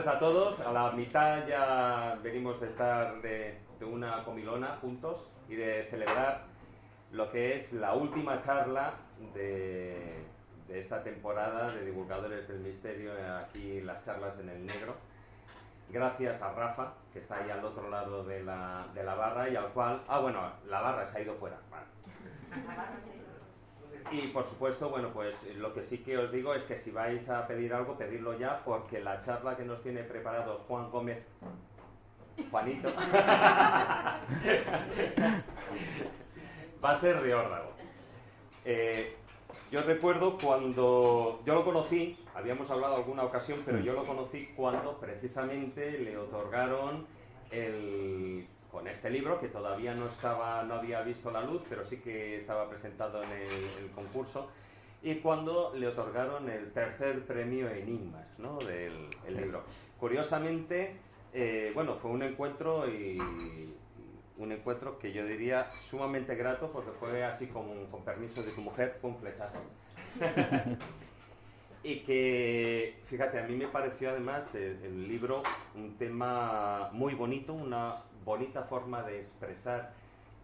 tardes a todos. A la mitad ya venimos de estar de una comilona juntos y de celebrar lo que es la última charla de esta temporada de Divulgadores del Misterio, aquí las charlas en el negro. Gracias a Rafa, que está ahí al otro lado de la barra y al cual... Ah, bueno, la barra se ha ido fuera. Vale. Y por supuesto, bueno, pues lo que sí que os digo es que si vais a pedir algo, pedidlo ya, porque la charla que nos tiene preparado Juan Gómez, Juanito, va a ser de órdago. Yo recuerdo cuando yo lo conocí, habíamos hablado alguna ocasión, pero yo lo conocí cuando precisamente le otorgaron con este libro, que todavía no había visto la luz, pero sí que estaba presentado en el concurso, y cuando le otorgaron el tercer premio Enigmas, ¿no?, del libro. Curiosamente, bueno, fue un encuentro que yo diría sumamente grato, porque fue así con permiso de tu mujer, fue un flechazo. Y que, fíjate, a mí me pareció además el libro un tema muy bonito, una bonita forma de expresar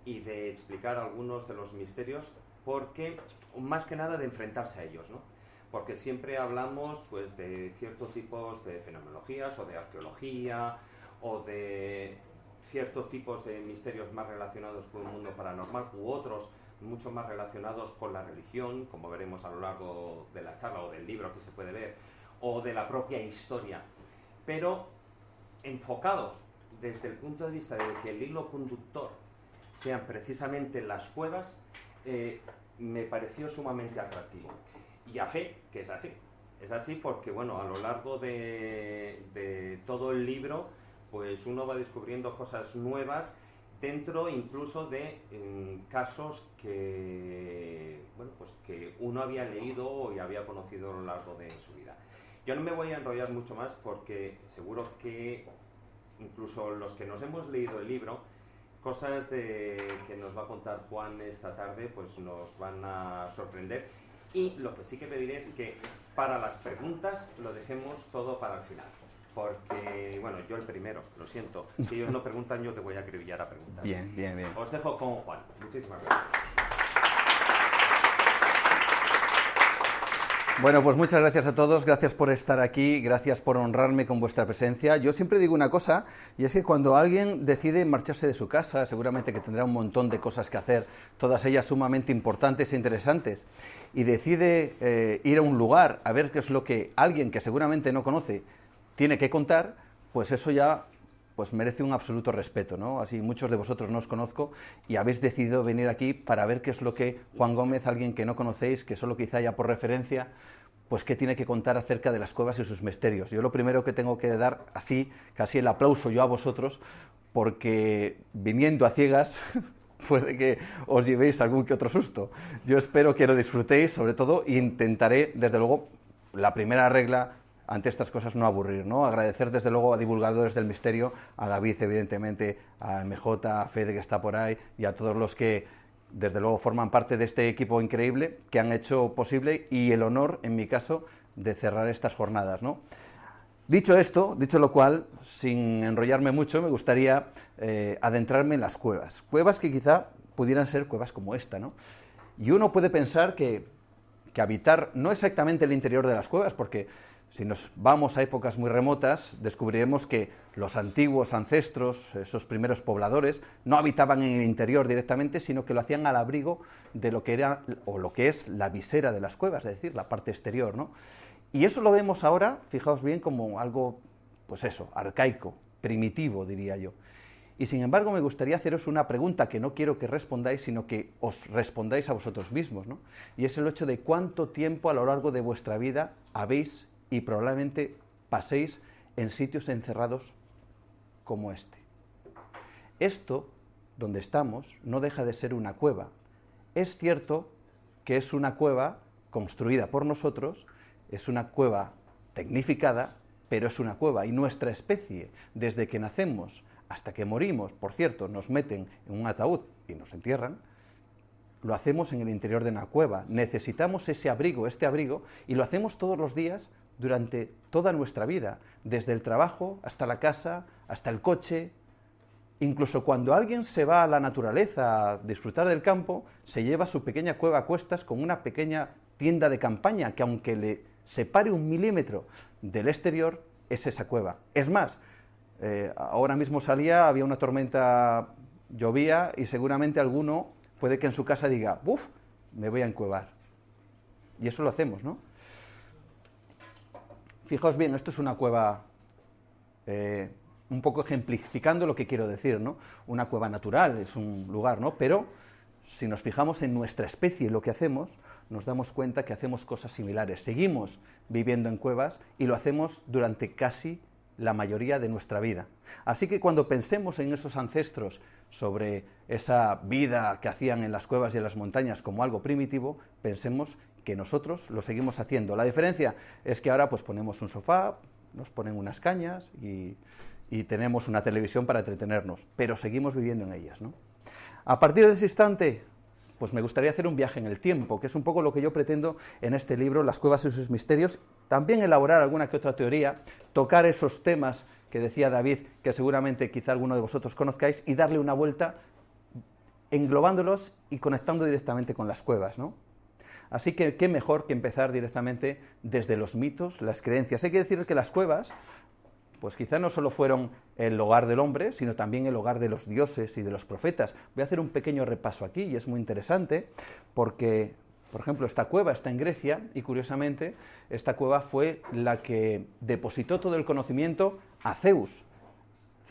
y de explicar algunos de los misterios, porque más que nada de enfrentarse a ellos, ¿no? Porque siempre hablamos pues de ciertos tipos de fenomenologías o de arqueología o de ciertos tipos de misterios más relacionados con el mundo paranormal u otros mucho más relacionados con la religión, como veremos a lo largo de la charla o del libro que se puede ver, o de la propia historia, pero enfocados desde el punto de vista de que el hilo conductor sean precisamente las cuevas, me pareció sumamente atractivo. Y a fe que es así. Es así porque, bueno, a lo largo de todo el libro, pues uno va descubriendo cosas nuevas dentro incluso de casos que, bueno, pues que uno había leído y había conocido a lo largo de su vida. Yo no me voy a enrollar mucho más porque seguro que incluso los que nos hemos leído el libro, cosas que nos va a contar Juan esta tarde, pues nos van a sorprender. Y lo que sí que pediré es que para las preguntas lo dejemos todo para el final. Porque, bueno, yo el primero, lo siento. Si ellos no preguntan, yo te voy a acribillar a preguntar. Bien, bien, bien. Os dejo con Juan. Muchísimas gracias. Bueno, pues muchas gracias a todos, gracias por estar aquí, gracias por honrarme con vuestra presencia. Yo siempre digo una cosa, y es que cuando alguien decide marcharse de su casa, seguramente que tendrá un montón de cosas que hacer, todas ellas sumamente importantes e interesantes, y decide ir a un lugar a ver qué es lo que alguien que seguramente no conoce tiene que contar, pues eso ya pues merece un absoluto respeto, ¿no? Así muchos de vosotros no os conozco y habéis decidido venir aquí para ver qué es lo que Juan Gómez, alguien que no conocéis, que solo quizá ya por referencia, pues qué tiene que contar acerca de las cuevas y sus misterios. Yo lo primero que tengo que dar, así, casi el aplauso yo a vosotros, porque viniendo a ciegas puede que os llevéis algún que otro susto. Yo espero que lo disfrutéis, sobre todo, e intentaré, desde luego, la primera regla ante estas cosas no aburrir, ¿no? Agradecer desde luego a Divulgadores del Misterio, a David evidentemente, a MJ, a Fede que está por ahí y a todos los que desde luego forman parte de este equipo increíble que han hecho posible y el honor, en mi caso, de cerrar estas jornadas, ¿no? Dicho esto, dicho lo cual, sin enrollarme mucho, me gustaría adentrarme en las cuevas. Cuevas que quizá pudieran ser cuevas como esta, ¿no? Y uno puede pensar que habitar no exactamente el interior de las cuevas, porque si nos vamos a épocas muy remotas, descubriremos que los antiguos ancestros, esos primeros pobladores, no habitaban en el interior directamente, sino que lo hacían al abrigo de lo que era o lo que es la visera de las cuevas, es decir, la parte exterior, ¿no? Y eso lo vemos ahora, fijaos bien, como algo, pues eso, arcaico, primitivo, diría yo. Y sin embargo me gustaría haceros una pregunta que no quiero que respondáis, sino que os respondáis a vosotros mismos, ¿no? Y es el hecho de cuánto tiempo a lo largo de vuestra vida habéis y probablemente paséis en sitios encerrados como este. Esto, donde estamos, no deja de ser una cueva. Es cierto que es una cueva construida por nosotros, es una cueva tecnificada, pero es una cueva y nuestra especie, desde que nacemos hasta que morimos, por cierto, nos meten en un ataúd y nos entierran, lo hacemos en el interior de una cueva. Necesitamos ese abrigo, este abrigo, y lo hacemos todos los días durante toda nuestra vida, desde el trabajo hasta la casa, hasta el coche. Incluso cuando alguien se va a la naturaleza a disfrutar del campo, se lleva su pequeña cueva a cuestas con una pequeña tienda de campaña que, aunque le separe 1 milímetro del exterior, es esa cueva. Es más, ahora mismo había una tormenta, llovía, y seguramente alguno puede que en su casa diga, ¡buf!, me voy a encuevar. Y eso lo hacemos, ¿no? Fijaos bien, esto es una cueva, un poco ejemplificando lo que quiero decir, ¿no? Una cueva natural, es un lugar, ¿no? Pero si nos fijamos en nuestra especie y lo que hacemos, nos damos cuenta que hacemos cosas similares. Seguimos viviendo en cuevas y lo hacemos durante casi la mayoría de nuestra vida. Así que cuando pensemos en esos ancestros, sobre esa vida que hacían en las cuevas y en las montañas como algo primitivo, pensemos que nosotros lo seguimos haciendo. La diferencia es que ahora pues ponemos un sofá, nos ponen unas cañas y tenemos una televisión para entretenernos, pero seguimos viviendo en ellas, ¿no? A partir de ese instante, pues me gustaría hacer un viaje en el tiempo, que es un poco lo que yo pretendo en este libro, Las cuevas y sus misterios, también elaborar alguna que otra teoría, tocar esos temas que decía David, que seguramente quizá alguno de vosotros conozcáis, y darle una vuelta englobándolos y conectando directamente con las cuevas, ¿no? Así que qué mejor que empezar directamente desde los mitos, las creencias. Hay que decir que las cuevas, pues quizá no solo fueron el hogar del hombre, sino también el hogar de los dioses y de los profetas. Voy a hacer un pequeño repaso aquí, y es muy interesante, porque, por ejemplo, esta cueva está en Grecia, y curiosamente, esta cueva fue la que depositó todo el conocimiento a Zeus.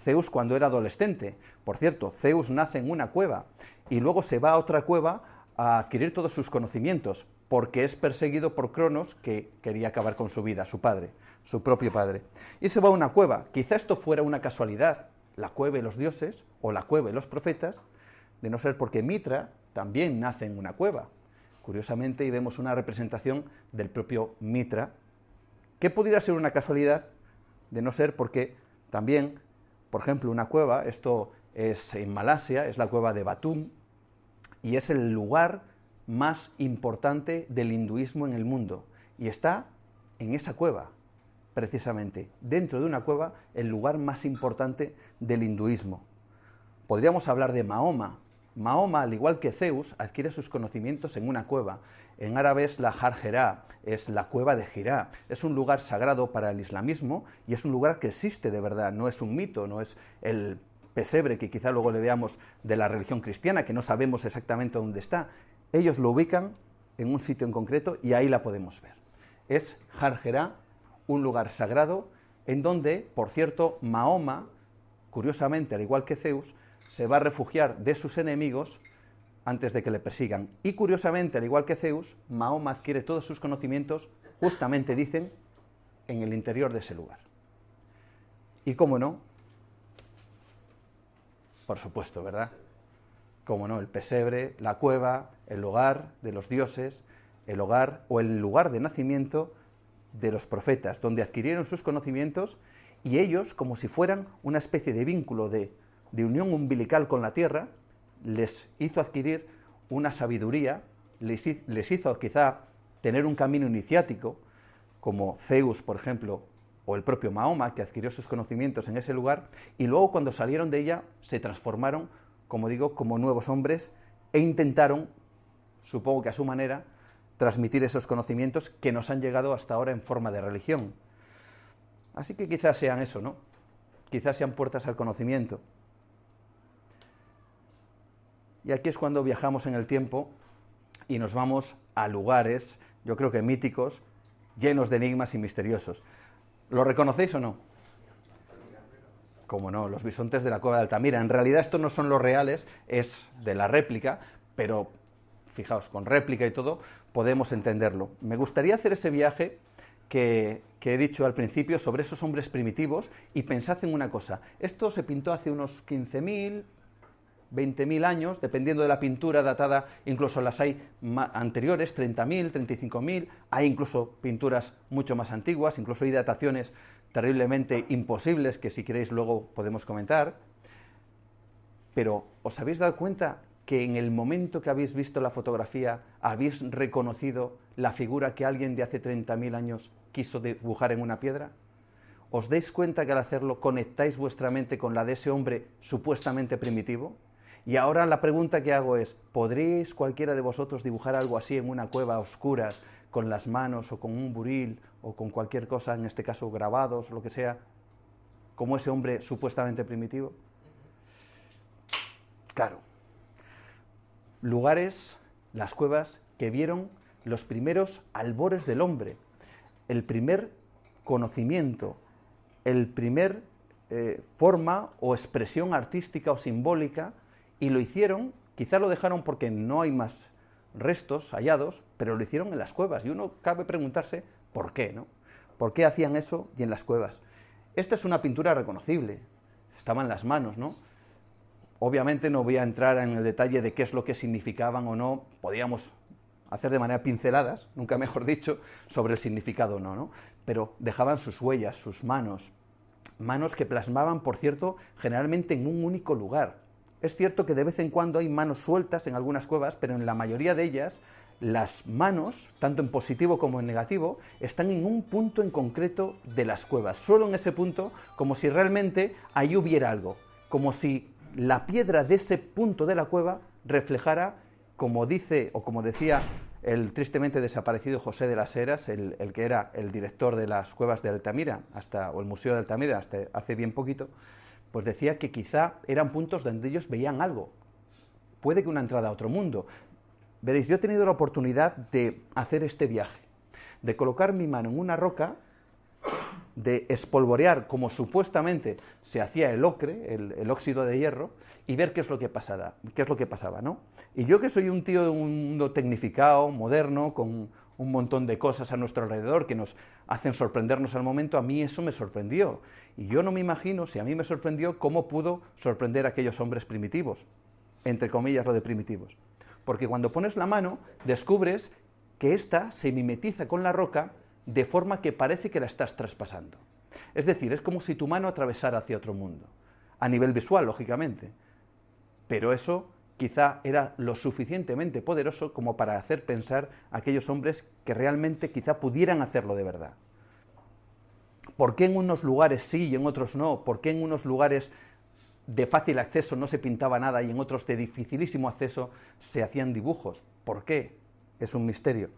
Zeus cuando era adolescente. Por cierto, Zeus nace en una cueva, y luego se va a otra cueva a adquirir todos sus conocimientos, porque es perseguido por Cronos, que quería acabar con su vida, su padre, su propio padre. Y se va a una cueva. Quizá esto fuera una casualidad, la cueva y los dioses, o la cueva y los profetas, de no ser porque Mitra también nace en una cueva. Curiosamente, y vemos una representación del propio Mitra, que pudiera ser una casualidad, de no ser porque también, por ejemplo, una cueva, esto es en Malasia, es la cueva de Batum, y es el lugar más importante del hinduismo en el mundo, y está en esa cueva, precisamente, dentro de una cueva, el lugar más importante del hinduismo. Podríamos hablar de Mahoma. Mahoma, al igual que Zeus, adquiere sus conocimientos en una cueva. En árabe es la Har Hira, es la cueva de Hira. Es un lugar sagrado para el islamismo y es un lugar que existe de verdad, no es un mito, no es el pesebre que quizá luego le veamos de la religión cristiana, que no sabemos exactamente dónde está. Ellos lo ubican en un sitio en concreto y ahí la podemos ver. Es Har Hira, un lugar sagrado en donde, por cierto, Mahoma, curiosamente, al igual que Zeus, se va a refugiar de sus enemigos antes de que le persigan. Y curiosamente, al igual que Zeus, Mahoma adquiere todos sus conocimientos, justamente dicen, en el interior de ese lugar. Y cómo no, por supuesto, ¿verdad? Cómo no, el pesebre, la cueva, el hogar de los dioses, el hogar o el lugar de nacimiento de los profetas, donde adquirieron sus conocimientos y ellos, como si fueran una especie de vínculo de unión umbilical con la tierra, les hizo adquirir una sabiduría, les hizo quizá tener un camino iniciático, como Zeus, por ejemplo, o el propio Mahoma, que adquirió sus conocimientos en ese lugar, y luego cuando salieron de ella se transformaron, como digo, como nuevos hombres, e intentaron, supongo que a su manera, transmitir esos conocimientos que nos han llegado hasta ahora en forma de religión. Así que quizás sean eso, ¿no? Quizás sean puertas al conocimiento. Y aquí es cuando viajamos en el tiempo y nos vamos a lugares, yo creo que míticos, llenos de enigmas y misteriosos. ¿Lo reconocéis o no? Cómo no, los bisontes de la cueva de Altamira. En realidad estos no son los reales, es de la réplica, pero fijaos, con réplica y todo podemos entenderlo. Me gustaría hacer ese viaje que he dicho al principio sobre esos hombres primitivos y pensad en una cosa. Esto se pintó hace unos 15.000, 20.000 años, dependiendo de la pintura datada, incluso las hay anteriores, 30.000, 35.000, hay incluso pinturas mucho más antiguas, incluso hay dataciones terriblemente imposibles que si queréis luego podemos comentar. Pero ¿os habéis dado cuenta que en el momento que habéis visto la fotografía habéis reconocido la figura que alguien de hace 30.000 años quiso dibujar en una piedra? ¿Os dais cuenta que al hacerlo conectáis vuestra mente con la de ese hombre supuestamente primitivo? Y ahora la pregunta que hago es, ¿podríais cualquiera de vosotros dibujar algo así en una cueva a oscuras, con las manos o con un buril o con cualquier cosa, en este caso grabados, lo que sea, como ese hombre supuestamente primitivo? Claro. Lugares, las cuevas, que vieron los primeros albores del hombre, el primer conocimiento, el primer forma o expresión artística o simbólica, y lo hicieron, quizá lo dejaron porque no hay más restos hallados, pero lo hicieron en las cuevas, y uno cabe preguntarse por qué, ¿no? ¿Por qué hacían eso y en las cuevas? Esta es una pintura reconocible, estaba en las manos, ¿no? Obviamente no voy a entrar en el detalle de qué es lo que significaban o no, podíamos hacer de manera pinceladas, nunca mejor dicho, sobre el significado o no, ¿no? Pero dejaban sus huellas, sus manos que plasmaban, por cierto, generalmente en un único lugar. Es cierto que de vez en cuando hay manos sueltas en algunas cuevas, pero en la mayoría de ellas las manos, tanto en positivo como en negativo, están en un punto en concreto de las cuevas, solo en ese punto, como si realmente ahí hubiera algo, como si la piedra de ese punto de la cueva reflejara, como dice o como decía el tristemente desaparecido José de las Heras, el que era el director de las cuevas de Altamira, o el Museo de Altamira hasta hace bien poquito, pues decía que quizá eran puntos donde ellos veían algo, puede que una entrada a otro mundo. Veréis, yo he tenido la oportunidad de hacer este viaje, de colocar mi mano en una roca, de espolvorear como supuestamente se hacía el ocre, el óxido de hierro, y ver qué es lo que pasaba, ¿no? Y yo, que soy un tío de un mundo tecnificado, moderno, con un montón de cosas a nuestro alrededor que nos hacen sorprendernos al momento, a mí eso me sorprendió. Y yo no me imagino, si a mí me sorprendió, cómo pudo sorprender a aquellos hombres primitivos, entre comillas lo de primitivos. Porque cuando pones la mano, descubres que ésta se mimetiza con la roca de forma que parece que la estás traspasando. Es decir, es como si tu mano atravesara hacia otro mundo, a nivel visual, lógicamente. Pero eso quizá era lo suficientemente poderoso como para hacer pensar a aquellos hombres que realmente quizá pudieran hacerlo de verdad. ¿Por qué en unos lugares sí y en otros no? ¿Por qué en unos lugares de fácil acceso no se pintaba nada y en otros de dificilísimo acceso se hacían dibujos? ¿Por qué? Es un misterio.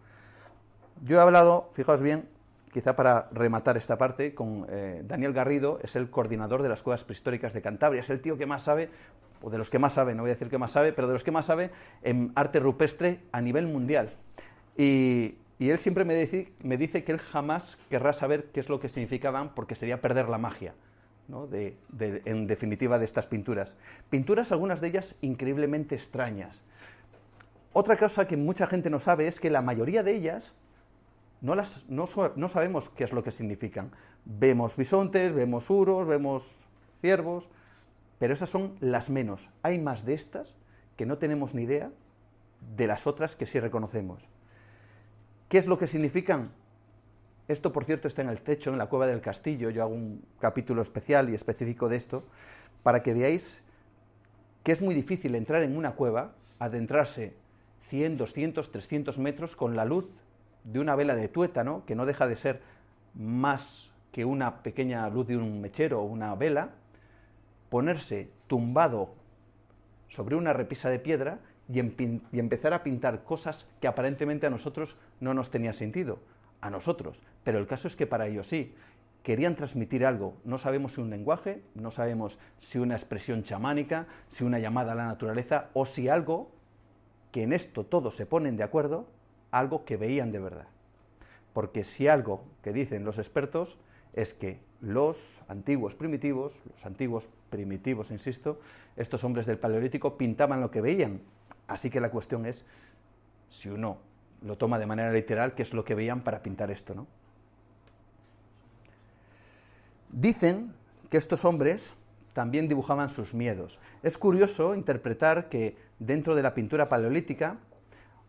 Yo he hablado, fijaos bien, quizá para rematar esta parte, con Daniel Garrido, es el coordinador de las cuevas prehistóricas de Cantabria, es el tío que más sabe, o de los que más sabe, no voy a decir que más sabe, pero de los que más sabe en arte rupestre a nivel mundial. Y él siempre me dice que él jamás querrá saber qué es lo que significaban, porque sería perder la magia, ¿no? En definitiva, de estas pinturas. Pinturas, algunas de ellas increíblemente extrañas. Otra cosa que mucha gente no sabe es que la mayoría de ellas no sabemos qué es lo que significan. Vemos bisontes, vemos uros, vemos ciervos, pero esas son las menos. Hay más de estas que no tenemos ni idea de las otras que sí reconocemos. ¿Qué es lo que significan? Esto, por cierto, está en el techo, en la cueva del castillo. Yo hago un capítulo especial y específico de esto, para que veáis que es muy difícil entrar en una cueva, adentrarse 100, 200, 300 metros con la luz de una vela de tuétano, que no deja de ser más que una pequeña luz de un mechero o una vela, ponerse tumbado sobre una repisa de piedra y empezar a pintar cosas que aparentemente a nosotros no nos tenía sentido, a nosotros, pero el caso es que para ellos sí. Querían transmitir algo, no sabemos si un lenguaje, no sabemos si una expresión chamánica, si una llamada a la naturaleza, o si algo, que en esto todos se ponen de acuerdo, algo que veían de verdad. Porque si algo que dicen los expertos es que los antiguos primitivos, insisto, estos hombres del Paleolítico pintaban lo que veían. Así que la cuestión es, si uno lo toma de manera literal, qué es lo que veían para pintar esto, ¿no? Dicen que estos hombres también dibujaban sus miedos. Es curioso interpretar que dentro de la pintura paleolítica,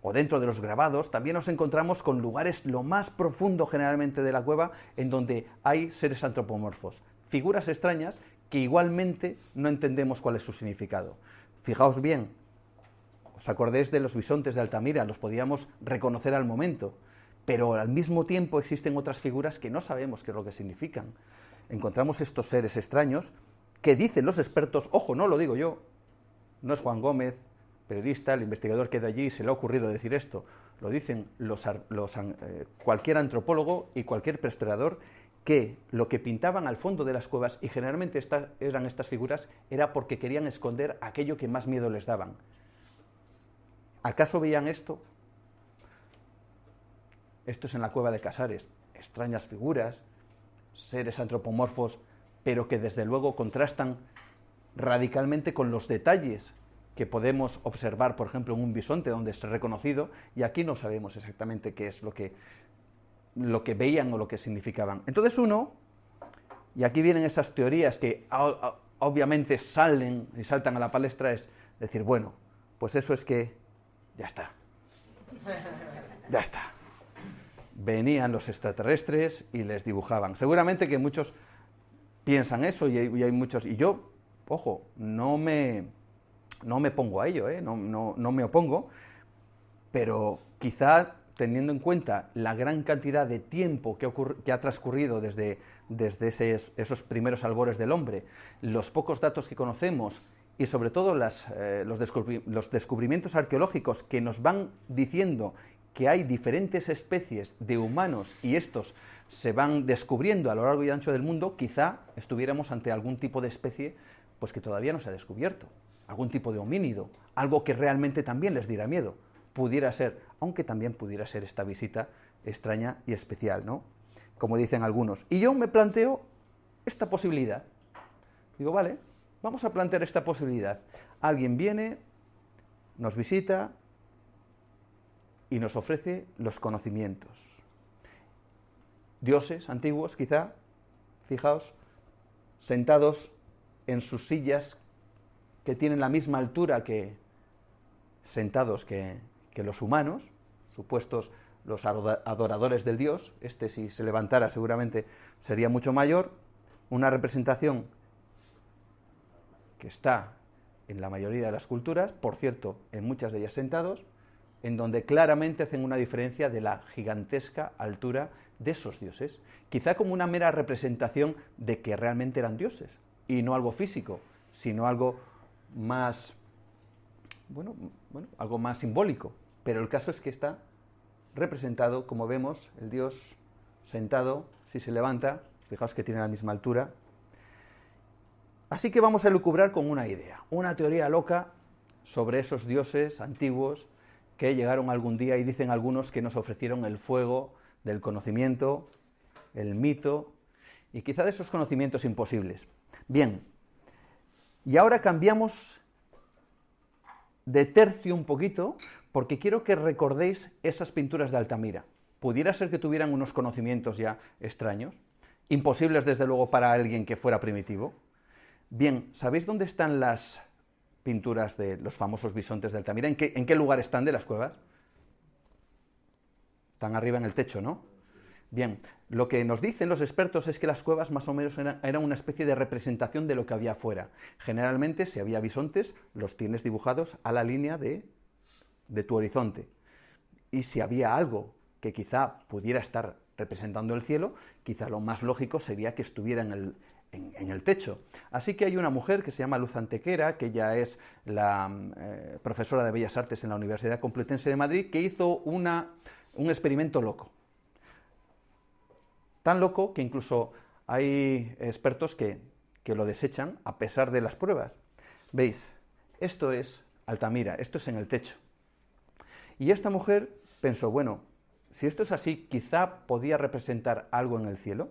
o dentro de los grabados, también nos encontramos con lugares lo más profundo generalmente de la cueva, en donde hay seres antropomorfos, figuras extrañas que igualmente no entendemos cuál es su significado. Fijaos bien, os acordéis de los bisontes de Altamira, los podíamos reconocer al momento, pero al mismo tiempo existen otras figuras que no sabemos qué es lo que significan. Encontramos estos seres extraños que dicen los expertos, ojo, no lo digo yo, no es Juan Gómez, periodista, el investigador que de allí se le ha ocurrido decir esto, lo dicen cualquier antropólogo y cualquier prehistorador, que lo que pintaban al fondo de las cuevas, y generalmente eran estas figuras, era porque querían esconder aquello que más miedo les daban. ¿Acaso veían esto? Esto es en la cueva de Casares, extrañas figuras, seres antropomorfos, pero que desde luego contrastan radicalmente con los detalles que podemos observar, por ejemplo, en un bisonte donde es reconocido, y aquí no sabemos exactamente qué es lo que veían o lo que significaban. Entonces uno, y aquí vienen esas teorías que obviamente salen y saltan a la palestra, es decir, bueno, pues eso es que ya está. Ya está. Venían los extraterrestres y les dibujaban. Seguramente que muchos piensan eso y hay muchos, y yo, ojo, no me pongo a ello, no me opongo, pero quizá teniendo en cuenta la gran cantidad de tiempo que ha transcurrido desde esos primeros albores del hombre, los pocos datos que conocemos y sobre todo los descubrimientos arqueológicos que nos van diciendo que hay diferentes especies de humanos y estos se van descubriendo a lo largo y ancho del mundo, quizá estuviéramos ante algún tipo de especie pues que todavía no se ha descubierto, algún tipo de homínido, algo que realmente también les diera miedo. Pudiera ser, aunque también pudiera ser esta visita extraña y especial, ¿no? Como dicen algunos. Y yo me planteo esta posibilidad. Digo, vale, vamos a plantear esta posibilidad. Alguien viene, nos visita y nos ofrece los conocimientos. Dioses antiguos, quizá, fijaos, sentados en sus sillas que tienen la misma altura sentados que los humanos, supuestos los adoradores del dios. Este, si se levantara, seguramente sería mucho mayor. Una representación que está en la mayoría de las culturas, por cierto, en muchas de ellas sentados, en donde claramente hacen una diferencia de la gigantesca altura de esos dioses, quizá como una mera representación de que realmente eran dioses, y no algo físico, sino algo más, algo más simbólico. Pero el caso es que está representado, como vemos, el dios sentado, si se levanta, fijaos que tiene la misma altura. Así que vamos a elucubrar con una idea, una teoría loca sobre esos dioses antiguos que llegaron algún día, y dicen algunos que nos ofrecieron el fuego del conocimiento, el mito, y quizá de esos conocimientos imposibles. Bien, y ahora cambiamos de tercio un poquito, porque quiero que recordéis esas pinturas de Altamira. Pudiera ser que tuvieran unos conocimientos ya extraños, imposibles desde luego para alguien que fuera primitivo. Bien, ¿sabéis dónde están las pinturas de los famosos bisontes de Altamira? ¿En qué lugar están de las cuevas? Están arriba en el techo, ¿no? Bien, lo que nos dicen los expertos es que las cuevas más o menos eran una especie de representación de lo que había afuera. Generalmente, si había bisontes, los tienes dibujados a la línea de tu horizonte. Y si había algo que quizá pudiera estar representando el cielo, quizá lo más lógico sería que estuviera en el techo. Así que hay una mujer que se llama Luz Antequera, que ella es la profesora de Bellas Artes en la Universidad Complutense de Madrid, que hizo un experimento loco. Tan loco que incluso hay expertos que lo desechan a pesar de las pruebas. ¿Veis? Esto es Altamira, esto es en el techo. Y esta mujer pensó, bueno, si esto es así, quizá podía representar algo en el cielo.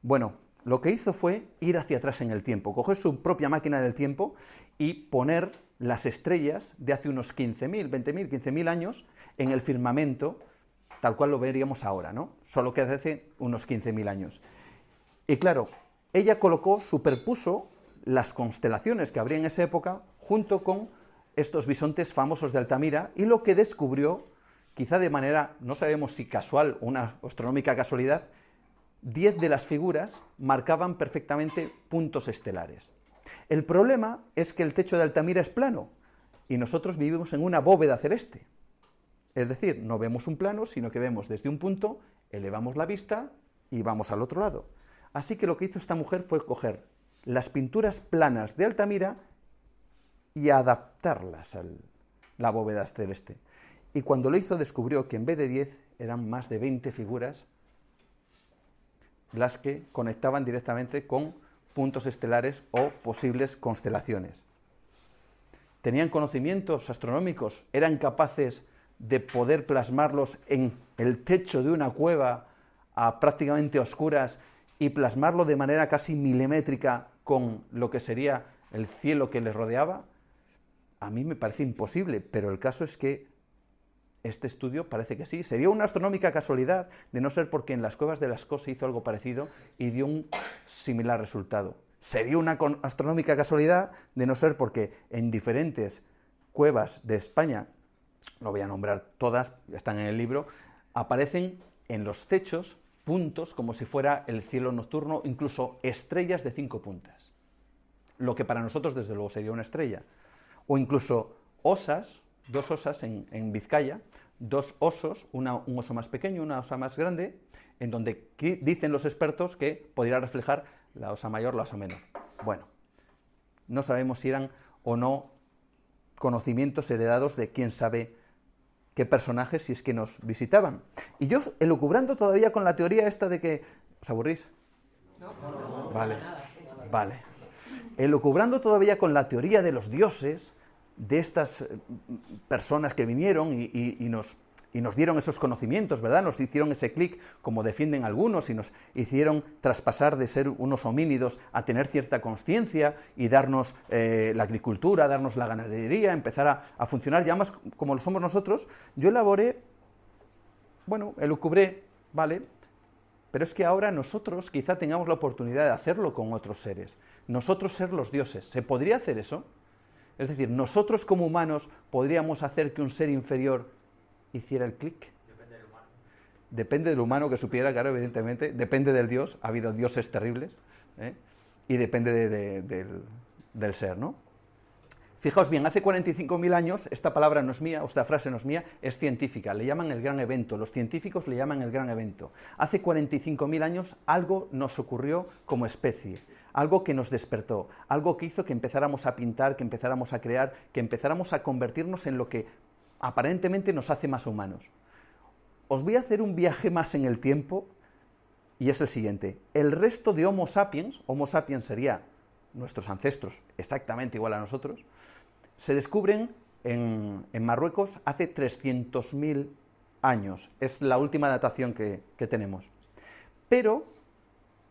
Bueno, lo que hizo fue ir hacia atrás en el tiempo, coger su propia máquina del tiempo y poner las estrellas de hace unos 15.000, 20.000, 15.000 años en el firmamento, tal cual lo veríamos ahora, ¿no? Solo que hace unos 15.000 años. Y claro, ella superpuso las constelaciones que habría en esa época junto con estos bisontes famosos de Altamira, y lo que descubrió, quizá de manera, no sabemos si casual o una astronómica casualidad, 10 de las figuras marcaban perfectamente puntos estelares. El problema es que el techo de Altamira es plano, y nosotros vivimos en una bóveda celeste. Es decir, no vemos un plano, sino que vemos desde un punto, elevamos la vista y vamos al otro lado. Así que lo que hizo esta mujer fue coger las pinturas planas de Altamira y adaptarlas a la bóveda celeste. Y cuando lo hizo descubrió que en vez de 10 eran más de 20 figuras las que conectaban directamente con puntos estelares o posibles constelaciones. Tenían conocimientos astronómicos, eran capaces de poder plasmarlos en el techo de una cueva a prácticamente oscuras y plasmarlo de manera casi milimétrica con lo que sería el cielo que les rodeaba. A mí me parece imposible, pero el caso es que este estudio parece que sí. Sería una astronómica casualidad, de no ser porque en las cuevas de Lascaux se hizo algo parecido y dio un similar resultado. Sería una astronómica casualidad, de no ser porque en diferentes cuevas de España, no voy a nombrar todas, están en el libro, aparecen en los techos puntos como si fuera el cielo nocturno, incluso estrellas de 5 puntas. Lo que para nosotros desde luego sería una estrella. O incluso osas, 2 osas en Vizcaya, 2 osos, un oso más pequeño, una osa más grande, en donde dicen los expertos que podría reflejar la osa mayor, la osa menor. Bueno, no sabemos si eran o no conocimientos heredados de quién sabe qué personajes, si es que nos visitaban. Y yo, elucubrando todavía con la teoría esta de que... ¿Os aburrís? No. Vale. Elucubrando todavía con la teoría de los dioses, de estas personas que vinieron y nos dieron esos conocimientos, ¿verdad? Nos hicieron ese clic, como defienden algunos, y nos hicieron traspasar de ser unos homínidos a tener cierta consciencia y darnos la agricultura, darnos la ganadería, empezar a funcionar ya más como lo somos nosotros. Yo elaboré, elucubré, ¿vale? Pero es que ahora nosotros quizá tengamos la oportunidad de hacerlo con otros seres. Nosotros ser los dioses. ¿Se podría hacer eso? Es decir, nosotros como humanos podríamos hacer que un ser inferior hiciera el clic. Depende del humano. Depende del humano que supiera, claro, evidentemente. Depende del dios. Ha habido dioses terribles. Y depende del ser, ¿no? Fijaos bien, hace 45.000 años, esta palabra no es mía, o esta frase no es mía, es científica. Le llaman el gran evento. Los científicos le llaman el gran evento. Hace 45.000 años algo nos ocurrió como especie. Algo que nos despertó, algo que hizo que empezáramos a pintar, que empezáramos a crear, que empezáramos a convertirnos en lo que aparentemente nos hace más humanos. Os voy a hacer un viaje más en el tiempo y es el siguiente. El resto de Homo sapiens sería nuestros ancestros exactamente igual a nosotros, se descubren en Marruecos hace 300.000 años. Es la última datación que tenemos. Pero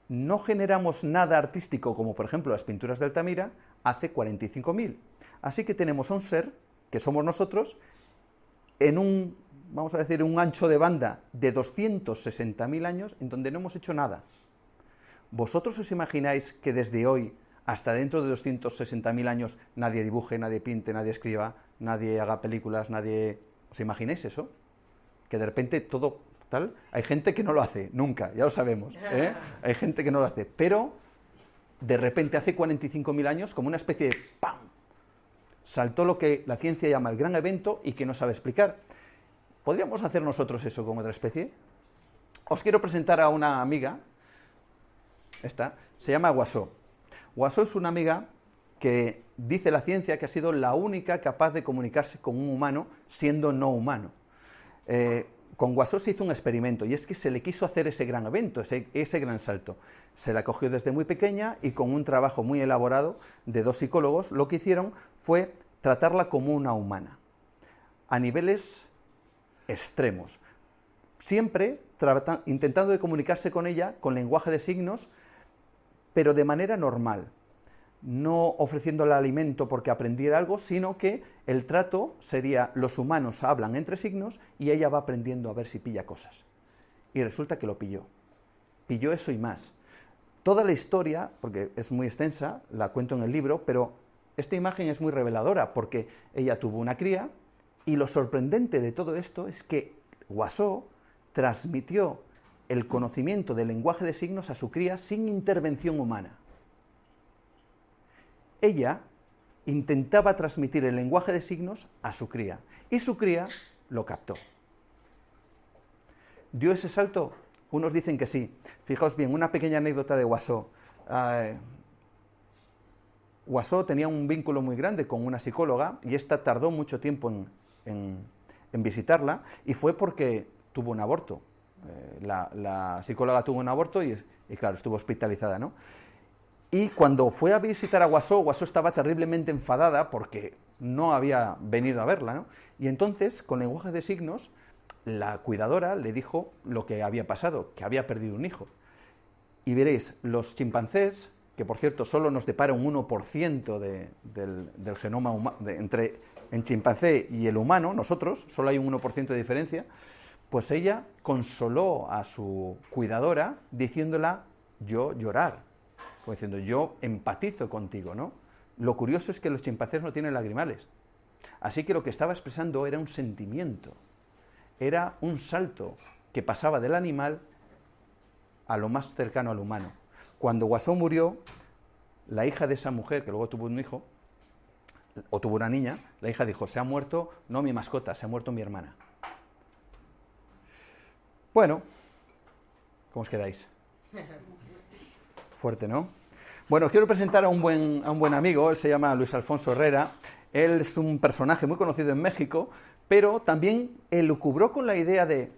no generamos nada artístico, como por ejemplo las pinturas de Altamira, hace 45.000. Así que tenemos a un ser, que somos nosotros, en un ancho de banda de 260.000 años, en donde no hemos hecho nada. ¿Vosotros os imagináis que desde hoy hasta dentro de 260.000 años nadie dibuje, nadie pinte, nadie escriba, nadie haga películas, nadie... ¿Os imagináis eso? Que de repente todo... tal. Hay gente que no lo hace, nunca, ya lo sabemos, ¿eh? Hay gente que no lo hace, pero de repente hace 45.000 años, como una especie de ¡pam!, saltó lo que la ciencia llama el gran evento y que no sabe explicar. ¿Podríamos hacer nosotros eso con otra especie? Os quiero presentar a una amiga, esta, se llama Guasó. Guasó es una amiga que dice la ciencia que ha sido la única capaz de comunicarse con un humano siendo no humano. Con Guasó se hizo un experimento y es que se le quiso hacer ese gran evento, ese gran salto. Se la cogió desde muy pequeña y con un trabajo muy elaborado de 2 psicólogos, lo que hicieron fue tratarla como una humana, a niveles extremos. Siempre intentando de comunicarse con ella con lenguaje de signos, pero de manera normal. No ofreciéndole alimento porque aprendiera algo, sino que el trato sería: los humanos hablan entre signos y ella va aprendiendo a ver si pilla cosas. Y resulta que lo pilló. Pilló eso y más. Toda la historia, porque es muy extensa, la cuento en el libro, pero esta imagen es muy reveladora porque ella tuvo una cría y lo sorprendente de todo esto es que Guasó transmitió el conocimiento del lenguaje de signos a su cría sin intervención humana. Ella, intentaba transmitir el lenguaje de signos a su cría, y su cría lo captó. ¿Dio ese salto? Unos dicen que sí. Fijaos bien, una pequeña anécdota de Guassó. Guassó tenía un vínculo muy grande con una psicóloga y esta tardó mucho tiempo en visitarla, y fue porque tuvo un aborto. La psicóloga tuvo un aborto y claro, estuvo hospitalizada, ¿no? Y cuando fue a visitar a Guassó, Guassó estaba terriblemente enfadada porque no había venido a verla, ¿no? Y entonces, con lenguaje de signos, la cuidadora le dijo lo que había pasado, que había perdido un hijo. Y veréis, los chimpancés, que por cierto solo nos depara un 1% del genoma entre el chimpancé y el humano, nosotros, solo hay un 1% de diferencia, pues ella consoló a su cuidadora diciéndola yo llorar, como diciendo yo empatizo contigo, ¿no? Lo curioso es que los chimpancés no tienen lagrimales, así que lo que estaba expresando era un sentimiento, era un salto que pasaba del animal a lo más cercano al humano. Cuando Guassó murió, la hija de esa mujer, que luego tuvo un hijo, o tuvo una niña, la hija dijo, se ha muerto, no mi mascota, se ha muerto mi hermana. Bueno, ¿cómo os quedáis? Fuerte, ¿no? Bueno, quiero presentar a un buen amigo, él se llama Luis Alfonso Herrera, él es un personaje muy conocido en México, pero también elucubró con la idea de,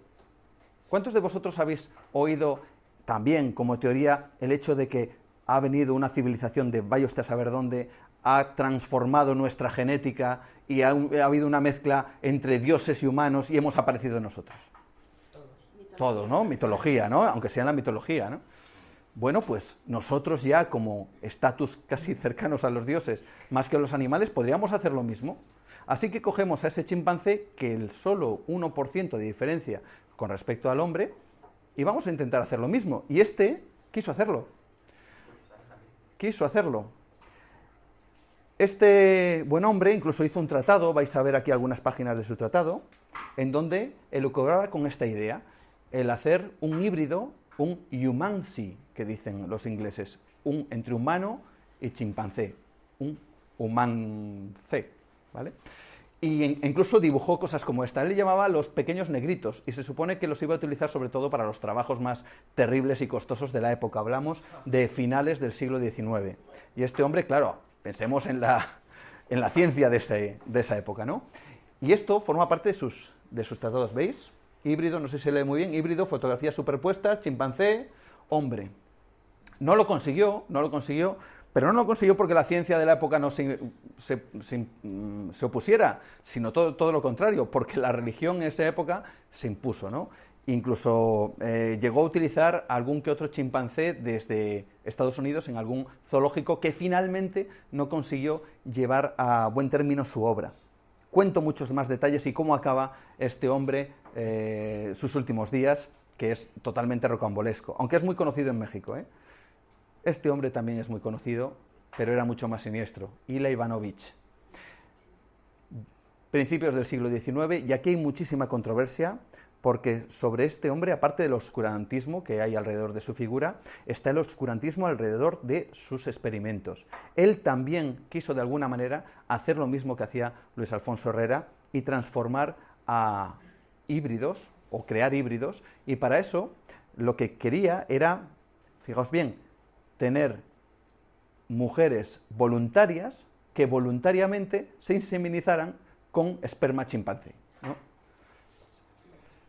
¿cuántos de vosotros habéis oído también como teoría el hecho de que ha venido una civilización de vaya usted a saber dónde, ha transformado nuestra genética y ha habido una mezcla entre dioses y humanos y hemos aparecido nosotros? Todos, ¿no? Mitología, ¿no? Aunque sea en la mitología, ¿no? Bueno, pues nosotros ya como estatus casi cercanos a los dioses, más que a los animales, podríamos hacer lo mismo. Así que cogemos a ese chimpancé, que el solo 1% de diferencia con respecto al hombre, y vamos a intentar hacer lo mismo. Y este quiso hacerlo. Este buen hombre incluso hizo un tratado, vais a ver aquí algunas páginas de su tratado, en donde elucubraba con esta idea, el hacer un híbrido, un humancy, que dicen los ingleses, entre humano y chimpancé, un humancé, ¿vale? Y incluso dibujó cosas como esta. Él le llamaba los pequeños negritos y se supone que los iba a utilizar sobre todo para los trabajos más terribles y costosos de la época. Hablamos de finales del siglo XIX. Y este hombre, claro, pensemos en la ciencia de esa época, ¿no? Y esto forma parte de sus tratados, ¿veis? Híbrido, no sé si se lee muy bien, híbrido, fotografías superpuestas, chimpancé, hombre. No lo consiguió, pero no lo consiguió porque la ciencia de la época no se opusiera, sino todo lo contrario, porque la religión en esa época se impuso, ¿no? Incluso llegó a utilizar algún que otro chimpancé desde Estados Unidos en algún zoológico que finalmente no consiguió llevar a buen término su obra. Cuento muchos más detalles y cómo acaba este hombre sus últimos días, que es totalmente rocambolesco, aunque es muy conocido en México, ¿eh? Este hombre también es muy conocido, pero era mucho más siniestro, Ilya Ivanovich. Principios del siglo XIX, y aquí hay muchísima controversia, porque sobre este hombre, aparte del oscurantismo que hay alrededor de su figura, está el oscurantismo alrededor de sus experimentos. Él también quiso de alguna manera hacer lo mismo que hacía Luis Alfonso Herrera y transformar a híbridos, o crear híbridos, y para eso lo que quería era, fijaos bien, tener mujeres voluntarias que voluntariamente se inseminizaran con esperma chimpancé, ¿no?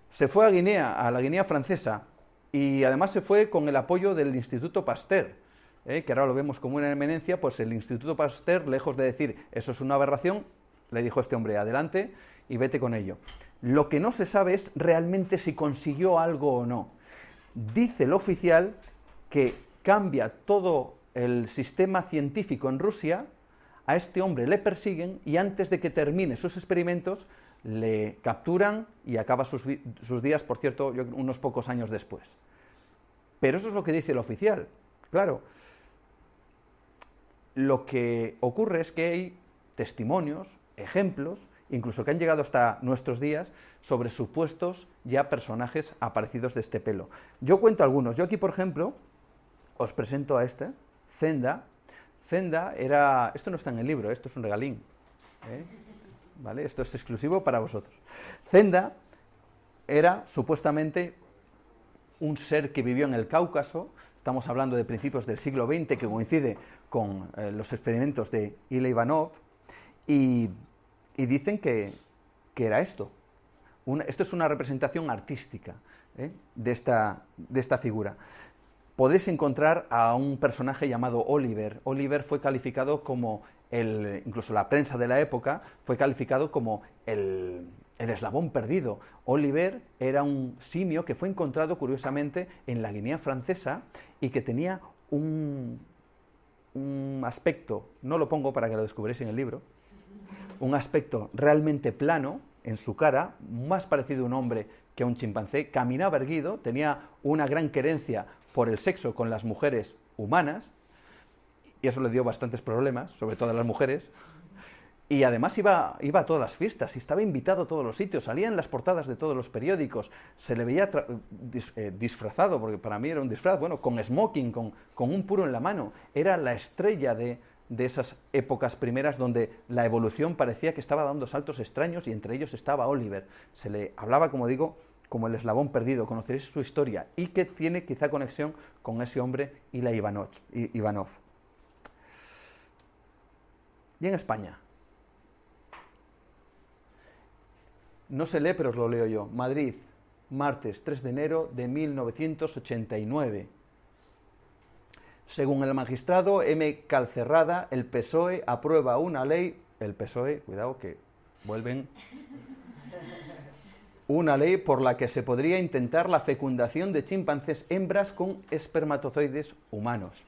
Se fue a la Guinea francesa, y además se fue con el apoyo del Instituto Pasteur, que ahora lo vemos como una eminencia. Pues el Instituto Pasteur, lejos de decir eso es una aberración, le dijo a este hombre, adelante y vete con ello. Lo que no se sabe es realmente si consiguió algo o no. Dice el oficial que cambia todo el sistema científico en Rusia, a este hombre le persiguen y antes de que termine sus experimentos le capturan y acaba sus días, por cierto, unos pocos años después. Pero eso es lo que dice el oficial. Claro, lo que ocurre es que hay testimonios, ejemplos, incluso que han llegado hasta nuestros días, sobre supuestos ya personajes aparecidos de este pelo. Yo cuento algunos. Yo aquí, por ejemplo, os presento a este, Zenda. Zenda era... Esto no está en el libro, esto es un regalín, ¿eh? ¿Vale? Esto es exclusivo para vosotros. Zenda era supuestamente un ser que vivió en el Cáucaso. Estamos hablando de principios del siglo XX, que coincide con los experimentos de Ilya Ivanov, y dicen que era esto. Esto es una representación artística, ¿eh? de esta figura. Podréis encontrar a un personaje llamado Oliver. Oliver fue calificado como incluso la prensa de la época fue calificado como el eslabón perdido. Oliver era un simio que fue encontrado curiosamente en la Guinea Francesa y que tenía un aspecto, no lo pongo para que lo descubráis en el libro, un aspecto realmente plano en su cara, más parecido a un hombre que a un chimpancé, caminaba erguido, tenía una gran querencia por el sexo con las mujeres humanas, y eso le dio bastantes problemas, sobre todo a las mujeres, y además iba a todas las fiestas, y estaba invitado a todos los sitios, salía en las portadas de todos los periódicos, se le veía disfrazado, porque para mí era un disfraz, bueno, con smoking, con un puro en la mano, era la estrella de esas épocas primeras donde la evolución parecía que estaba dando saltos extraños, y entre ellos estaba Oliver. Se le hablaba, como digo, como el eslabón perdido. Conoceréis su historia y que tiene quizá conexión con ese hombre Ilya Ivanov. Y en España, no se lee, pero os lo leo yo. Madrid, martes 3 de enero de 1989. Según el magistrado M. Calcerrada, el PSOE aprueba una ley, el PSOE, cuidado que vuelven, una ley por la que se podría intentar la fecundación de chimpancés hembras con espermatozoides humanos.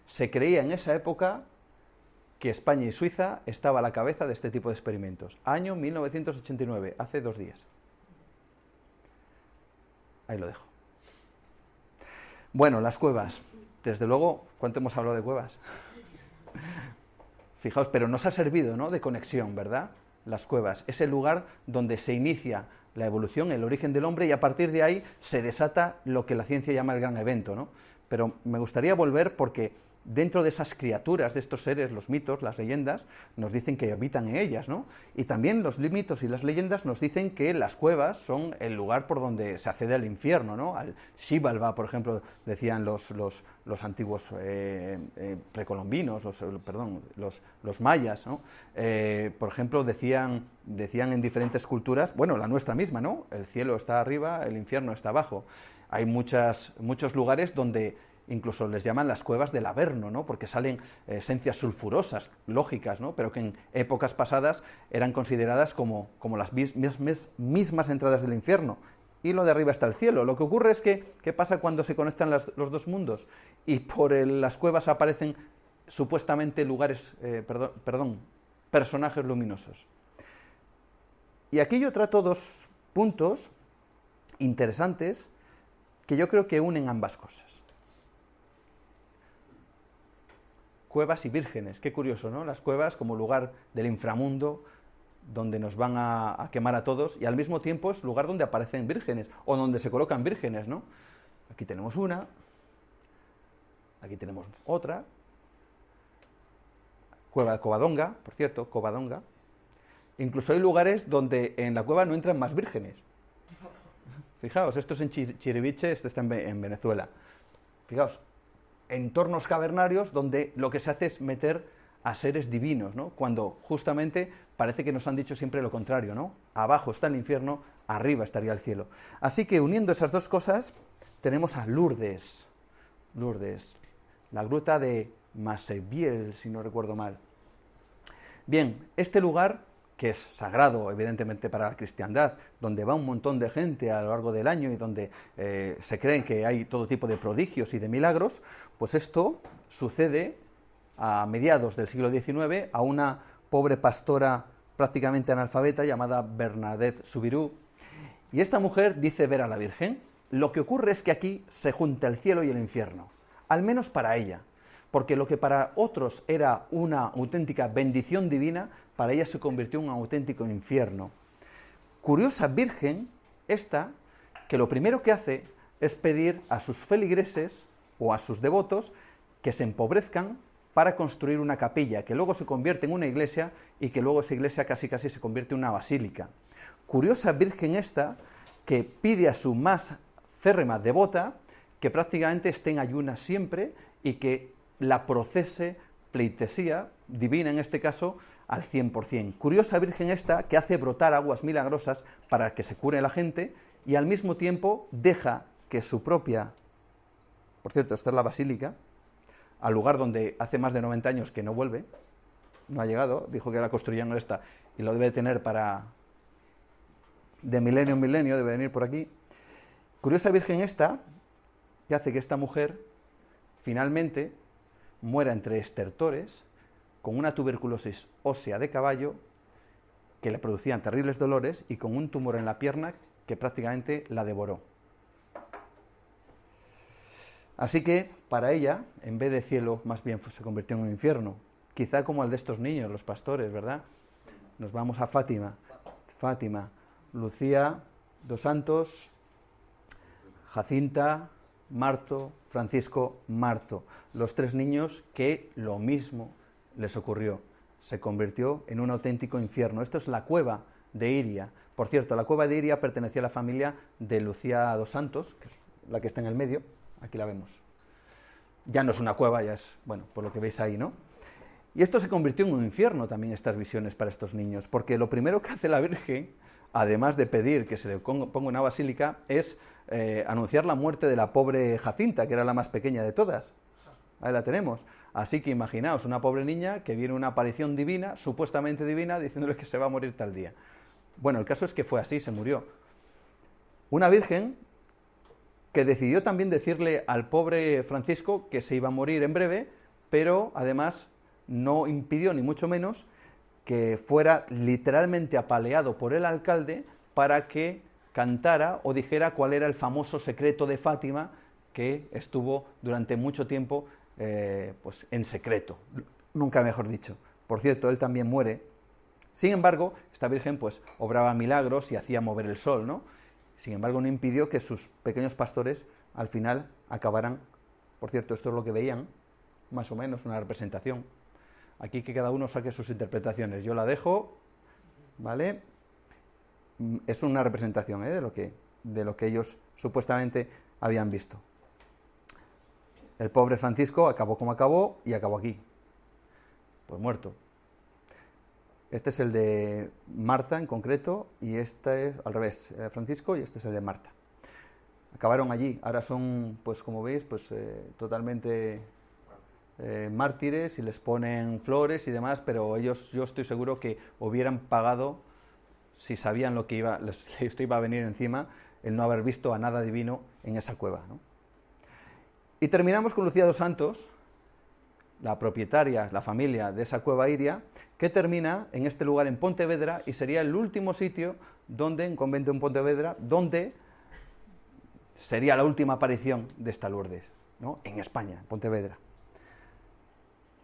Se creía en esa época que España y Suiza estaba a la cabeza de este tipo de experimentos. Año 1989, hace 2 días. Ahí lo dejo. Bueno, las cuevas. Desde luego, ¿cuánto hemos hablado de cuevas? Fijaos, pero nos ha servido, ¿no?, de conexión, ¿verdad? Las cuevas, es el lugar donde se inicia la evolución, el origen del hombre, y a partir de ahí se desata lo que la ciencia llama el gran evento, ¿no? Pero me gustaría volver porque dentro de esas criaturas, de estos seres, los mitos, las leyendas, nos dicen que habitan en ellas, ¿no? Y también los mitos y las leyendas nos dicen que las cuevas son el lugar por donde se accede al infierno, ¿no? Al Xibalba, por ejemplo, decían los antiguos precolombinos, los mayas, ¿no? Por ejemplo, decían en diferentes culturas, bueno, la nuestra misma, ¿no? El cielo está arriba, el infierno está abajo. Hay muchos lugares donde incluso les llaman las cuevas del Averno, ¿no? Porque salen esencias sulfurosas, lógicas, ¿no? Pero que en épocas pasadas eran consideradas como las mismas entradas del infierno. Y lo de arriba está el cielo. Lo que ocurre es que, ¿qué pasa cuando se conectan los dos mundos? Y por las cuevas aparecen supuestamente personajes luminosos. Y aquí yo trato 2 puntos interesantes que yo creo que unen ambas cosas. Cuevas y vírgenes, qué curioso, ¿no? Las cuevas como lugar del inframundo, donde nos van a quemar a todos, y al mismo tiempo es lugar donde aparecen vírgenes, o donde se colocan vírgenes, ¿no? Aquí tenemos una, aquí tenemos otra, cueva de Covadonga, por cierto, Covadonga. Incluso hay lugares donde en la cueva no entran más vírgenes. Fijaos, esto es en Chiribiche, esto está en Venezuela. Fijaos, entornos cavernarios donde lo que se hace es meter a seres divinos, ¿no? Cuando justamente parece que nos han dicho siempre lo contrario, ¿no? Abajo está el infierno, arriba estaría el cielo. Así que uniendo esas 2 cosas, tenemos a Lourdes, la gruta de Massabielle, si no recuerdo mal. Bien, este lugar, que es sagrado, evidentemente, para la cristiandad, donde va un montón de gente a lo largo del año y donde se creen que hay todo tipo de prodigios y de milagros, pues esto sucede a mediados del siglo XIX a una pobre pastora prácticamente analfabeta llamada Bernadette Soubirous, y esta mujer dice ver a la Virgen. Lo que ocurre es que aquí se junta el cielo y el infierno, al menos para ella, porque lo que para otros era una auténtica bendición divina, para ella se convirtió en un auténtico infierno. Curiosa virgen esta, que lo primero que hace es pedir a sus feligreses o a sus devotos que se empobrezcan para construir una capilla, que luego se convierte en una iglesia y que luego esa iglesia casi se convierte en una basílica. Curiosa virgen esta, que pide a su más férrima devota que prácticamente esté en ayunas siempre y que la procese pleitesía divina, en este caso, al 100%. Curiosa virgen esta, que hace brotar aguas milagrosas para que se cure la gente y al mismo tiempo deja que su propia, por cierto, esta es la basílica, al lugar donde hace más de 90 años que no vuelve, no ha llegado, dijo que la construyeron esta y lo debe tener para de milenio en milenio, debe venir por aquí. Curiosa virgen esta, que hace que esta mujer finalmente muera entre estertores, con una tuberculosis ósea de caballo que le producían terribles dolores y con un tumor en la pierna que prácticamente la devoró. Así que, para ella, en vez de cielo, más bien se convirtió en un infierno. Quizá como el de estos niños, los pastores, ¿verdad? Nos vamos a Fátima. Fátima, Lucía, dos santos, Jacinta, Marto, Francisco, Marto. Los tres niños que lo mismo les ocurrió. Se convirtió en un auténtico infierno. Esto es la cueva de Iria. Por cierto, la cueva de Iria pertenecía a la familia de Lucía dos Santos, que es la que está en el medio. Aquí la vemos. Ya no es una cueva, ya es, bueno, por lo que veis ahí, ¿no? Y esto se convirtió en un infierno también, estas visiones para estos niños, porque lo primero que hace la Virgen, además de pedir que se le ponga una basílica, es anunciar la muerte de la pobre Jacinta, que era la más pequeña de todas. Ahí la tenemos. Así que imaginaos una pobre niña que viene una aparición divina, supuestamente divina, diciéndole que se va a morir tal día. Bueno, el caso es que fue así, se murió. Una virgen que decidió también decirle al pobre Francisco que se iba a morir en breve, pero además no impidió ni mucho menos que fuera literalmente apaleado por el alcalde para que cantara o dijera cuál era el famoso secreto de Fátima que estuvo durante mucho tiempo pues en secreto, nunca mejor dicho. Por cierto, él también muere. Sin embargo, esta virgen pues obraba milagros y hacía mover el sol, ¿no? Sin embargo, no impidió que sus pequeños pastores al final acabaran. Por cierto, esto es lo que veían, más o menos, una representación. Aquí que cada uno saque sus interpretaciones. Yo la dejo, ¿vale? Es una representación de lo que ellos supuestamente habían visto. El pobre Francisco acabó como acabó y acabó aquí, pues muerto. Este es el de Marta en concreto y este es al revés, Francisco, y este es el de Marta. Acabaron allí, ahora son, pues como veis, pues totalmente mártires y les ponen flores y demás, pero ellos, yo estoy seguro que hubieran pagado, si sabían lo que esto iba a venir encima, el no haber visto a nada divino en esa cueva, ¿no? Y terminamos con Lucía dos Santos, la propietaria, la familia de esa cueva Iria, que termina en este lugar en Pontevedra y sería el último sitio donde, en convento en Pontevedra, donde sería la última aparición de esta Lourdes, ¿no? En España, en Pontevedra.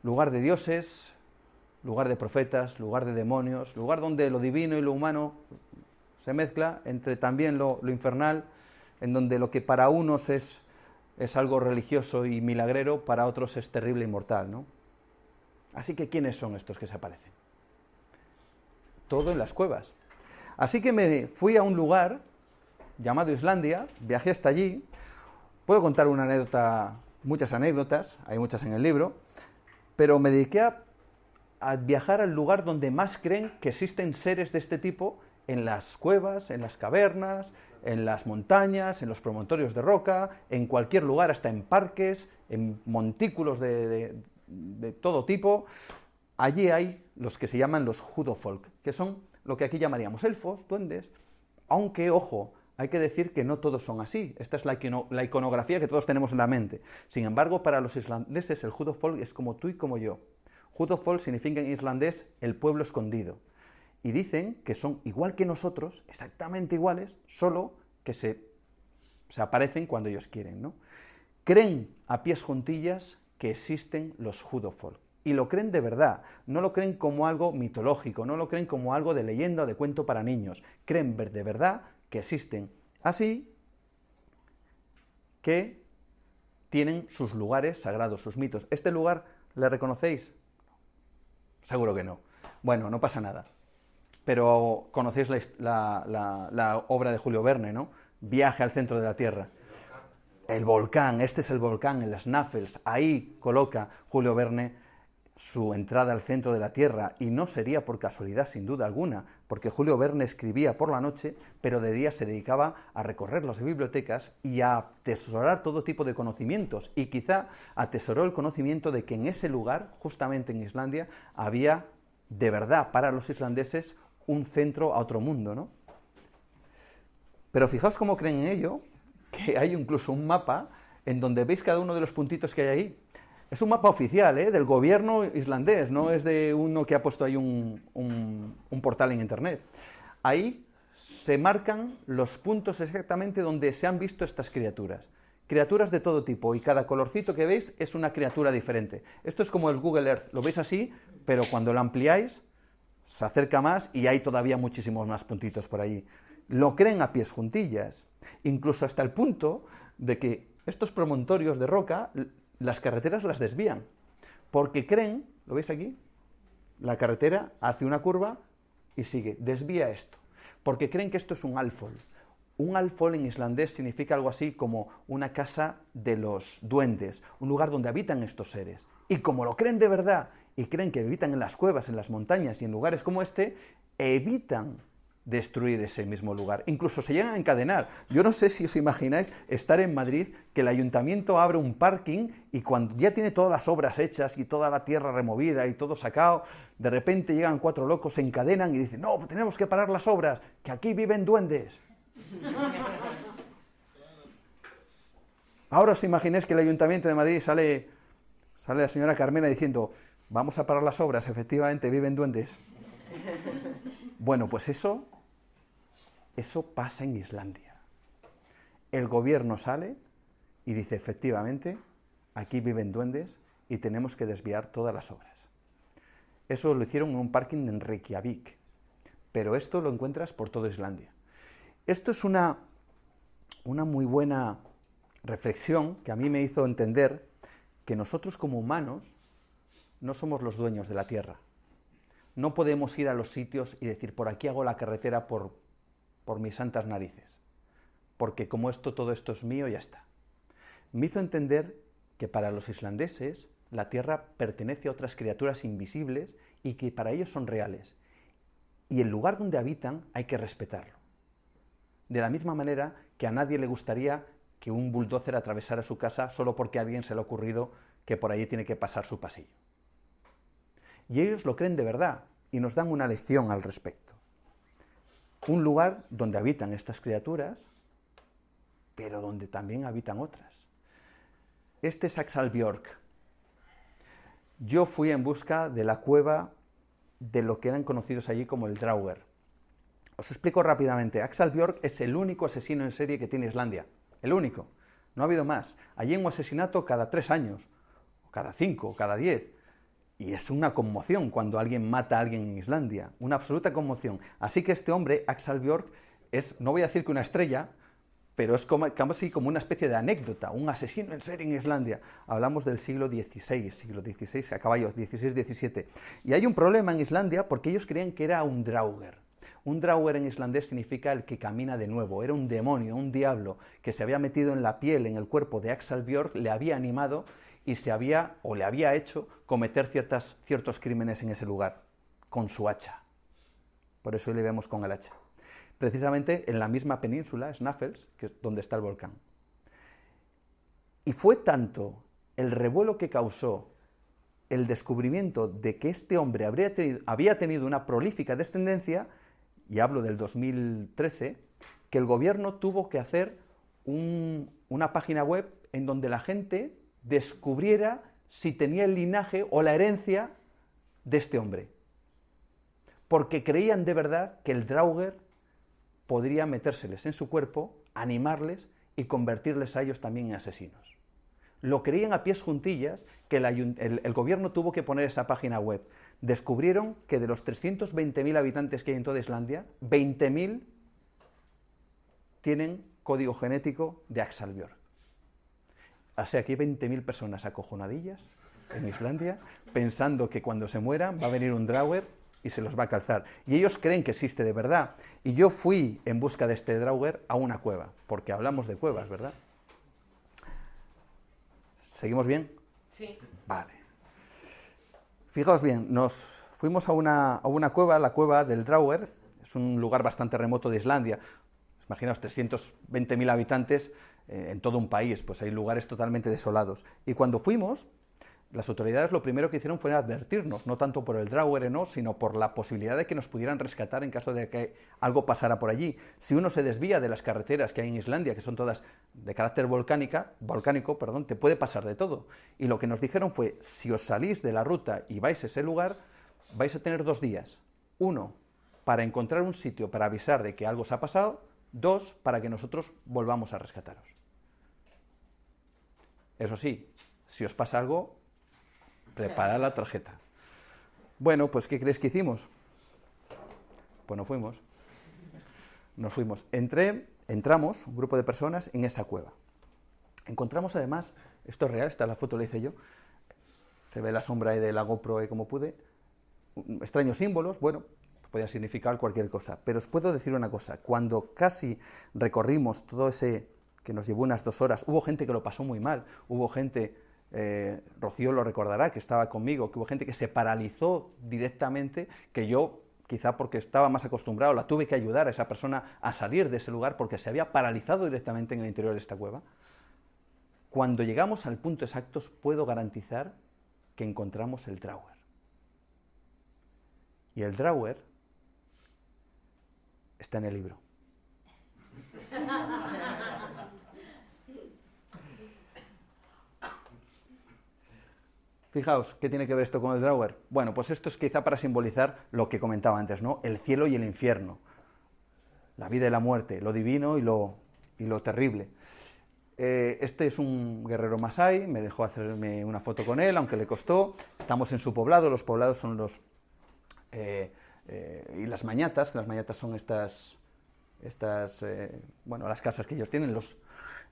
Lugar de dioses, lugar de profetas, lugar de demonios, lugar donde lo divino y lo humano se mezcla, entre también lo infernal, en donde lo que para unos es algo religioso y milagrero, para otros es terrible y mortal, ¿no? Así que, ¿quiénes son estos que se aparecen? Todo en las cuevas. Así que me fui a un lugar llamado Islandia, viajé hasta allí. Puedo contar una anécdota, muchas anécdotas, hay muchas en el libro, pero me dediqué a viajar al lugar donde más creen que existen seres de este tipo, en las cuevas, en las cavernas, en las montañas, en los promontorios de roca, en cualquier lugar, hasta en parques, en montículos de todo tipo. Allí hay los que se llaman los Hudofolk, que son lo que aquí llamaríamos elfos, duendes, aunque, ojo, hay que decir que no todos son así. Esta es la iconografía que todos tenemos en la mente. Sin embargo, para los islandeses el Hudofolk es como tú y como yo. Hudofolk significa en islandés el pueblo escondido. Y dicen que son igual que nosotros, exactamente iguales, solo que se aparecen cuando ellos quieren, ¿no? Creen a pies juntillas que existen los Hudofolk. Y lo creen de verdad, no lo creen como algo mitológico, no lo creen como algo de leyenda o de cuento para niños. Creen de verdad que existen. Así que tienen sus lugares sagrados, sus mitos. Este lugar ¿Le reconocéis? Seguro que no. Bueno, no pasa nada. Pero conocéis la obra de Julio Verne, ¿no? Viaje al centro de la Tierra. El volcán, este es el volcán, el Snaffles. Ahí coloca Julio Verne su entrada al centro de la Tierra, y no sería por casualidad, sin duda alguna, porque Julio Verne escribía por la noche, pero de día se dedicaba a recorrer las bibliotecas y a atesorar todo tipo de conocimientos, y quizá atesoró el conocimiento de que en ese lugar, justamente en Islandia, había de verdad para los islandeses un centro a otro mundo, ¿no? Pero fijaos cómo creen en ello, que hay incluso un mapa en donde veis cada uno de los puntitos que hay ahí. Es un mapa oficial, del gobierno islandés, no es de uno que ha puesto ahí un portal en internet. Ahí se marcan los puntos exactamente donde se han visto estas criaturas. Criaturas de todo tipo, y cada colorcito que veis es una criatura diferente. Esto es como el Google Earth, lo veis así, pero cuando lo ampliáis se acerca más y hay todavía muchísimos más puntitos por allí. Lo creen a pies juntillas, incluso hasta el punto de que estos promontorios de roca, las carreteras las desvían, porque creen, ¿lo veis aquí? La carretera hace una curva y sigue, desvía esto, porque creen que esto es un alfol. Un alfol en islandés significa algo así como una casa de los duendes, un lugar donde habitan estos seres. Y como lo creen de verdad, y creen que habitan en las cuevas, en las montañas y en lugares como este, evitan destruir ese mismo lugar. Incluso se llegan a encadenar. Yo no sé si os imagináis estar en Madrid, que el ayuntamiento abre un parking y cuando ya tiene todas las obras hechas y toda la tierra removida y todo sacado, de repente llegan 4 locos, se encadenan y dicen: no, tenemos que parar las obras, que aquí viven duendes. Ahora os imagináis que el ayuntamiento de Madrid sale la señora Carmena diciendo: vamos a parar las obras, efectivamente viven duendes. Bueno, pues eso pasa en Islandia. El gobierno sale y dice: efectivamente, aquí viven duendes y tenemos que desviar todas las obras. Eso lo hicieron en un parking en Reykjavik, pero esto lo encuentras por toda Islandia. Esto es una muy buena reflexión que a mí me hizo entender que nosotros como humanos no somos los dueños de la tierra. No podemos ir a los sitios y decir: por aquí hago la carretera por mis santas narices, porque como todo esto es mío, ya está. Me hizo entender que para los islandeses la tierra pertenece a otras criaturas invisibles y que para ellos son reales. Y el lugar donde habitan hay que respetarlo. De la misma manera que a nadie le gustaría que un bulldozer atravesara su casa solo porque a alguien se le ha ocurrido que por allí tiene que pasar su pasillo. Y ellos lo creen de verdad y nos dan una lección al respecto. Un lugar donde habitan estas criaturas, pero donde también habitan otras. Este es Axalbjörg. Yo fui en busca de la cueva de lo que eran conocidos allí como el Drauger. Os explico rápidamente. Axalbjörg es el único asesino en serie que tiene Islandia. El único. No ha habido más. Allí hay un asesinato cada 3 años, cada 5, cada 10. Y es una conmoción cuando alguien mata a alguien en Islandia, una absoluta conmoción. Así que este hombre, Axalbjörg, es, no voy a decir que una estrella, pero es casi como una especie de anécdota, un asesino en serie en Islandia. Hablamos del siglo XVI, a caballo, XVI-XVII. Y hay un problema en Islandia porque ellos creían que era un Drauger. Un Drauger en islandés significa el que camina de nuevo. Era un demonio, un diablo, que se había metido en la piel, en el cuerpo de Axalbjörg, le había animado y le había hecho cometer ciertos crímenes en ese lugar, con su hacha. Por eso hoy le vemos con el hacha. Precisamente en la misma península, Snaffles, que es donde está el volcán. Y fue tanto el revuelo que causó el descubrimiento de que este hombre había tenido una prolífica descendencia, y hablo del 2013, que el gobierno tuvo que hacer una página web en donde la gente descubriera si tenía el linaje o la herencia de este hombre. Porque creían de verdad que el Drauger podría metérseles en su cuerpo, animarles y convertirles a ellos también en asesinos. Lo creían a pies juntillas, que el gobierno tuvo que poner esa página web. Descubrieron que de los 320.000 habitantes que hay en toda Islandia, 20.000 tienen código genético de Axalbjörg. O sea, aquí hay 20.000 personas acojonadillas en Islandia, pensando que cuando se mueran va a venir un Draugr y se los va a calzar. Y ellos creen que existe de verdad. Y yo fui en busca de este Draugr a una cueva, porque hablamos de cuevas, ¿verdad? ¿Seguimos bien? Sí. Vale. Fijaos bien, nos fuimos a una cueva, la cueva del Draugr. Es un lugar bastante remoto de Islandia. Imaginaos, 320.000 habitantes en todo un país, pues hay lugares totalmente desolados. Y cuando fuimos, las autoridades lo primero que hicieron fue advertirnos, no tanto por el Draugr, no, sino por la posibilidad de que nos pudieran rescatar en caso de que algo pasara por allí. Si uno se desvía de las carreteras que hay en Islandia, que son todas de carácter volcánico, te puede pasar de todo. Y lo que nos dijeron fue, si os salís de la ruta y vais a ese lugar, vais a tener 2 días. 1, para encontrar un sitio para avisar de que algo os ha pasado. 2, para que nosotros volvamos a rescataros. Eso sí, si os pasa algo, preparad la tarjeta. Bueno, pues ¿qué creéis que hicimos? Pues nos fuimos. Nos fuimos. Entramos, un grupo de personas, en esa cueva. Encontramos además, esto es real, esta la foto la hice yo, se ve la sombra de la GoPro como pude, extraños símbolos, bueno, podía significar cualquier cosa. Pero os puedo decir una cosa, cuando casi recorrimos todo ese, que nos llevó unas 2 horas, hubo gente que lo pasó muy mal, hubo gente, Rocío lo recordará, que estaba conmigo, que hubo gente que se paralizó directamente, que yo, quizá porque estaba más acostumbrado, la tuve que ayudar a esa persona a salir de ese lugar porque se había paralizado directamente en el interior de esta cueva. Cuando llegamos al punto exacto, os puedo garantizar que encontramos el Draugr. Y el Draugr está en el libro. Fijaos, ¿qué tiene que ver esto con el Draugr? Bueno, pues esto es quizá para simbolizar lo que comentaba antes, ¿no? El cielo y el infierno, la vida y la muerte, lo divino y lo terrible. Este es un guerrero masái, me dejó hacerme una foto con él, aunque le costó. Estamos en su poblado, los poblados son los... y las mañatas son bueno, las casas que ellos tienen,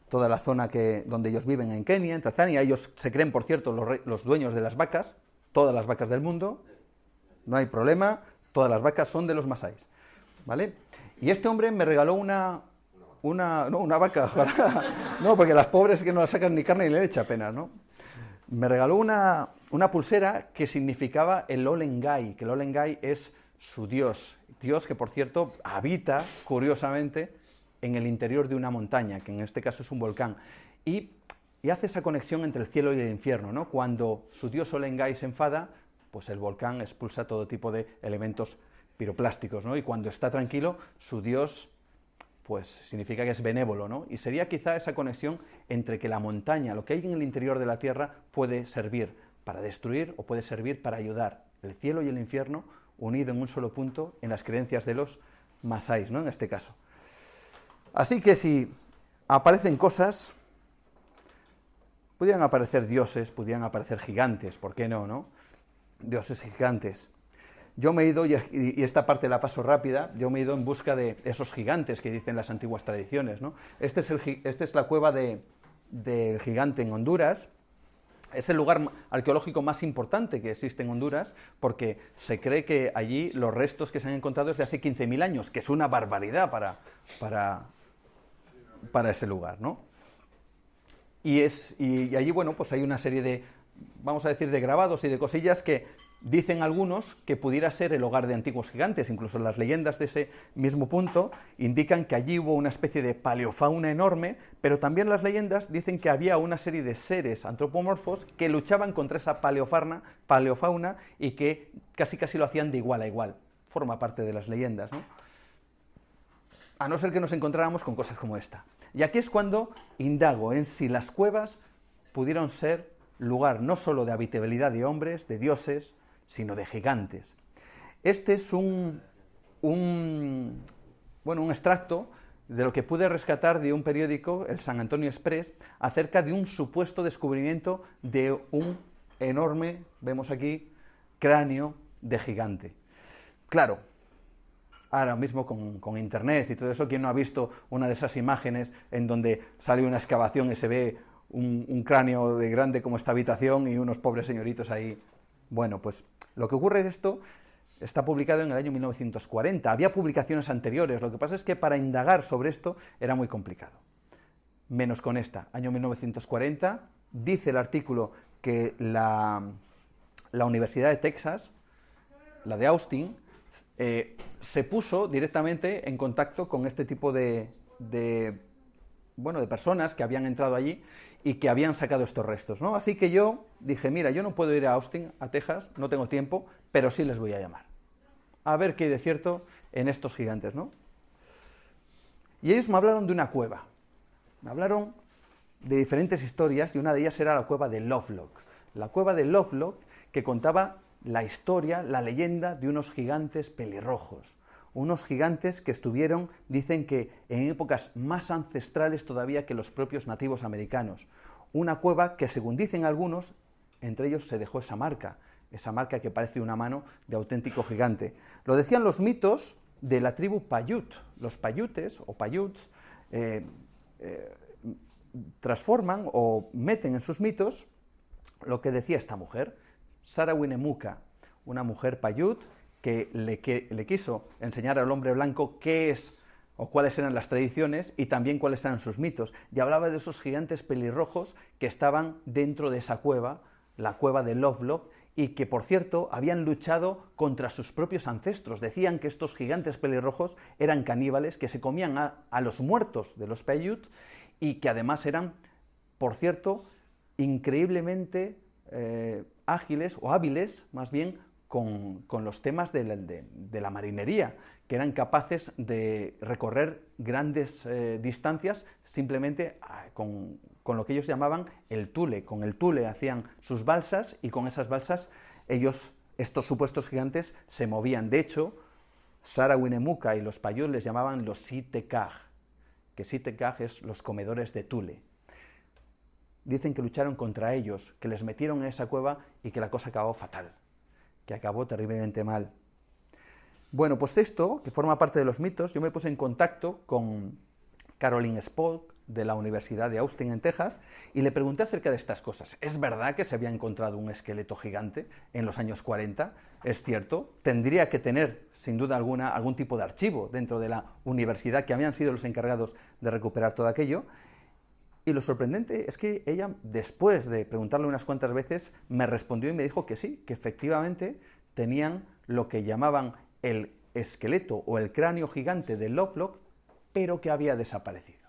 toda la zona donde ellos viven en Kenia, en Tanzania. Ellos se creen, por cierto, los dueños de las vacas, todas las vacas del mundo, no hay problema, todas las vacas son de los masáis, ¿vale? Y este hombre me regaló una vaca, ojalá, no, porque las pobres que no las sacan ni carne ni leche apenas, ¿no? Me regaló una pulsera que significaba el Olengai, que el Olengai es su dios que, por cierto, habita, curiosamente, en el interior de una montaña, que en este caso es un volcán, y hace esa conexión entre el cielo y el infierno, ¿no? Cuando su dios Olengai se enfada, pues el volcán expulsa todo tipo de elementos piroplásticos, ¿no? Y cuando está tranquilo, su dios, pues significa que es benévolo, ¿no? Y sería quizá esa conexión entre que la montaña, lo que hay en el interior de la tierra, puede servir para destruir o puede servir para ayudar. El cielo y el infierno unido en un solo punto en las creencias de los masáis, ¿no? En este caso. Así que si aparecen cosas, pudieran aparecer dioses, pudieran aparecer gigantes, ¿por qué no, no? Dioses gigantes. Yo me he ido, y esta parte la paso rápida, yo me he ido en busca de esos gigantes que dicen las antiguas tradiciones, ¿no? Esta es la cueva del gigante en Honduras. Es el lugar arqueológico más importante que existe en Honduras, porque se cree que allí los restos que se han encontrado es de hace 15.000 años, que es una barbaridad para ese lugar, ¿no? Y allí, bueno, pues hay una serie de, vamos a decir, de grabados y de cosillas que dicen algunos que pudiera ser el hogar de antiguos gigantes. Incluso las leyendas de ese mismo punto indican que allí hubo una especie de paleofauna enorme, pero también las leyendas dicen que había una serie de seres antropomorfos que luchaban contra esa paleofauna y que casi lo hacían de igual a igual. Forma parte de las leyendas, ¿no? A no ser que nos encontráramos con cosas como esta. Y aquí es cuando indago en si las cuevas pudieron ser lugar no solo de habitabilidad de hombres, de dioses, sino de gigantes. Este es un extracto de lo que pude rescatar de un periódico, el San Antonio Express, acerca de un supuesto descubrimiento de un enorme, vemos aquí, cráneo de gigante. Claro, ahora mismo con internet y todo eso, ¿quién no ha visto una de esas imágenes en donde sale una excavación y se ve un cráneo de grande como esta habitación y unos pobres señoritos ahí. Bueno, pues lo que ocurre es esto. Está publicado en el año 1940. Había publicaciones anteriores. Lo que pasa es que para indagar sobre esto era muy complicado. Menos con esta. Año 1940. Dice el artículo que la Universidad de Texas, la de Austin, se puso directamente en contacto con este tipo de personas que habían entrado allí y que habían sacado estos restos, ¿no? Así que yo dije, mira, yo no puedo ir a Austin, a Texas, no tengo tiempo, pero sí les voy a llamar. A ver qué hay de cierto en estos gigantes, ¿no? Y ellos me hablaron de una cueva. Me hablaron de diferentes historias y una de ellas era la cueva de Lovelock. La cueva de Lovelock que contaba la historia, la leyenda de unos gigantes pelirrojos. Unos gigantes que estuvieron, dicen que en épocas más ancestrales todavía que los propios nativos americanos. Una cueva que, según dicen algunos, entre ellos se dejó esa marca que parece una mano de auténtico gigante. Lo decían los mitos de la tribu Paiute. Los Paiutes o Paiutes transforman o meten en sus mitos lo que decía esta mujer, Sara-winemuka, una mujer Paiute que le quiso enseñar al hombre blanco qué es o cuáles eran las tradiciones y también cuáles eran sus mitos. Y hablaba de esos gigantes pelirrojos que estaban dentro de esa cueva, la cueva de Lovelock, y que, por cierto, habían luchado contra sus propios ancestros. Decían que estos gigantes pelirrojos eran caníbales, que se comían a los muertos de los Paiute y que además eran, por cierto, increíblemente ágiles o hábiles, más bien, con los temas de la marinería, que eran capaces de recorrer grandes distancias simplemente con lo que ellos llamaban el tule. Con el tule hacían sus balsas y con esas balsas estos supuestos gigantes, se movían. De hecho, Sara-winemuka y los Paiute les llamaban los Sitekaj, que Sitekaj es los comedores de tule. Dicen que lucharon contra ellos, que les metieron en esa cueva y que la cosa acabó fatal, que acabó terriblemente mal. Bueno, pues esto, que forma parte de los mitos, yo me puse en contacto con Caroline Spock, de la Universidad de Austin, en Texas, y le pregunté acerca de estas cosas. ¿Es verdad que se había encontrado un esqueleto gigante en los años 40? ¿Es cierto? Tendría que tener, sin duda alguna, algún tipo de archivo dentro de la universidad, que habían sido los encargados de recuperar todo aquello. Y lo sorprendente es que ella, después de preguntarle unas cuantas veces, me respondió y me dijo que sí, que efectivamente tenían lo que llamaban el esqueleto o el cráneo gigante de Lovelock, pero que había desaparecido.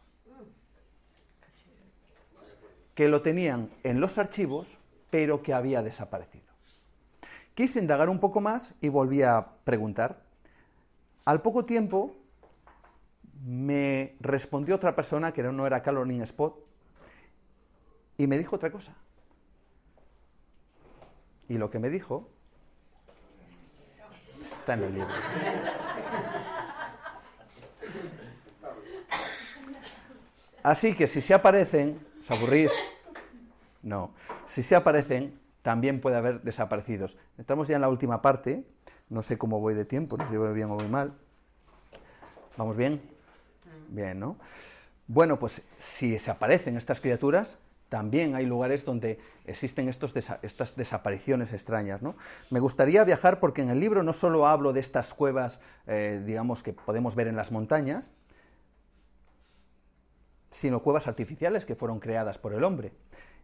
Que lo tenían en los archivos, pero que había desaparecido. Quise indagar un poco más y volví a preguntar. Al poco tiempo me respondió otra persona, que no era Caroline Spock, y me dijo otra cosa. Y lo que me dijo está en el libro. Así que si se aparecen, ¿os aburrís? No. Si se aparecen, también puede haber desaparecidos. Estamos ya en la última parte. No sé cómo voy de tiempo, no sé si voy bien o voy mal. ¿Vamos bien? Bien, ¿no? Bueno, pues si se aparecen estas criaturas, también hay lugares donde existen estas desapariciones extrañas, ¿no? Me gustaría viajar porque en el libro no solo hablo de estas cuevas, digamos, que podemos ver en las montañas, sino cuevas artificiales que fueron creadas por el hombre.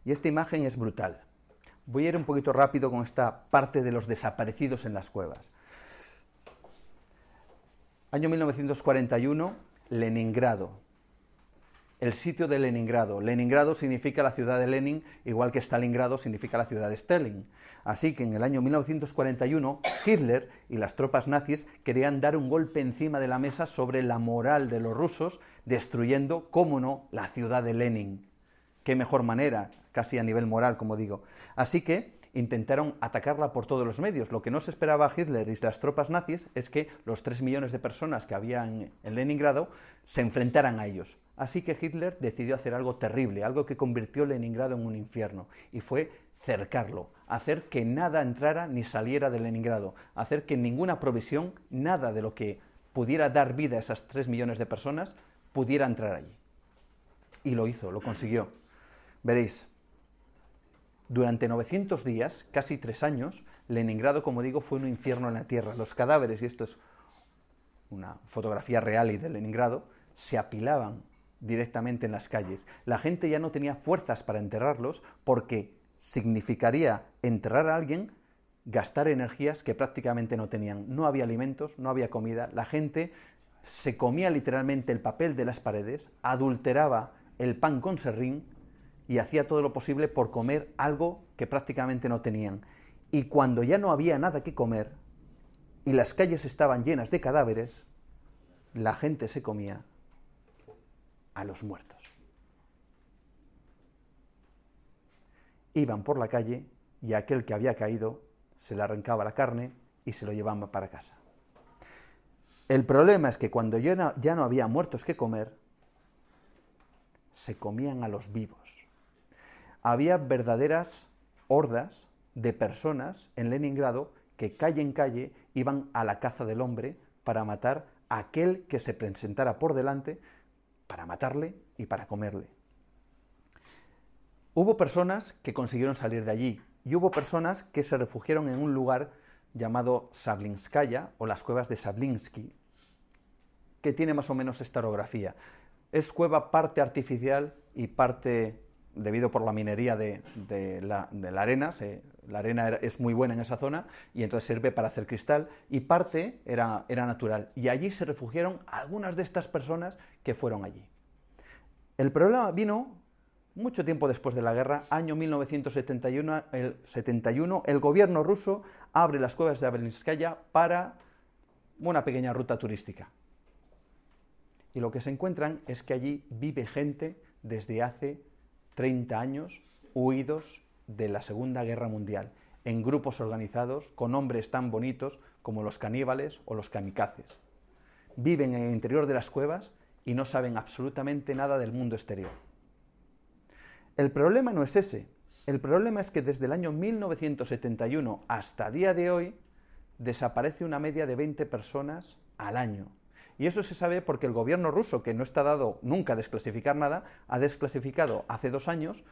Y esta imagen es brutal. Voy a ir un poquito rápido con esta parte de los desaparecidos en las cuevas. Año 1941, Leningrado. El sitio de Leningrado. Leningrado significa la ciudad de Lenin, igual que Stalingrado significa la ciudad de Stalin. Así que en el año 1941, Hitler y las tropas nazis querían dar un golpe encima de la mesa sobre la moral de los rusos, destruyendo, cómo no, la ciudad de Lenin. Qué mejor manera, casi a nivel moral, como digo. Así que intentaron atacarla por todos los medios. Lo que no se esperaba a Hitler y las tropas nazis es que los 3 millones de personas que había en Leningrado se enfrentaran a ellos. Así que Hitler decidió hacer algo terrible, algo que convirtió Leningrado en un infierno, y fue cercarlo, hacer que nada entrara ni saliera de Leningrado, hacer que ninguna provisión, nada de lo que pudiera dar vida a esas 3 millones de personas, pudiera entrar allí. Y lo hizo, lo consiguió. Veréis, durante 900 días, casi 3 años, Leningrado, como digo, fue un infierno en la tierra. Los cadáveres, y esto es una fotografía real y de Leningrado, se apilaban directamente en las calles. La gente ya no tenía fuerzas para enterrarlos porque significaría enterrar a alguien, gastar energías que prácticamente no tenían. No había alimentos, no había comida, la gente se comía literalmente el papel de las paredes, adulteraba el pan con serrín y hacía todo lo posible por comer algo que prácticamente no tenían. Y cuando ya no había nada que comer y las calles estaban llenas de cadáveres, la gente se comía a los muertos. Iban por la calle y aquel que había caído se le arrancaba la carne y se lo llevaban para casa. El problema es que cuando ya no había muertos que comer, se comían a los vivos. Había verdaderas hordas de personas en Leningrado que calle en calle iban a la caza del hombre para matar a aquel que se presentara por delante, para matarle y para comerle. Hubo personas que consiguieron salir de allí y hubo personas que se refugiaron en un lugar llamado Sablinskaya o las cuevas de Sablinsky, que tiene más o menos esta orografía. Es cueva parte artificial y parte, debido por la minería de la arena, la arena es muy buena en esa zona y entonces sirve para hacer cristal, y parte era natural. Y allí se refugiaron algunas de estas personas que fueron allí. El problema vino mucho tiempo después de la guerra, año 1971, el gobierno ruso abre las cuevas de Sablinskaya para una pequeña ruta turística. Y lo que se encuentran es que allí vive gente desde hace 30 años, huidos de la Segunda Guerra Mundial, en grupos organizados con nombres tan bonitos como los caníbales o los kamikazes. Viven en el interior de las cuevas y no saben absolutamente nada del mundo exterior. El problema no es ese. El problema es que desde el año 1971 hasta día de hoy desaparece una media de 20 personas al año. Y eso se sabe porque el gobierno ruso, que no está dado nunca a desclasificar nada, ha desclasificado hace 2 años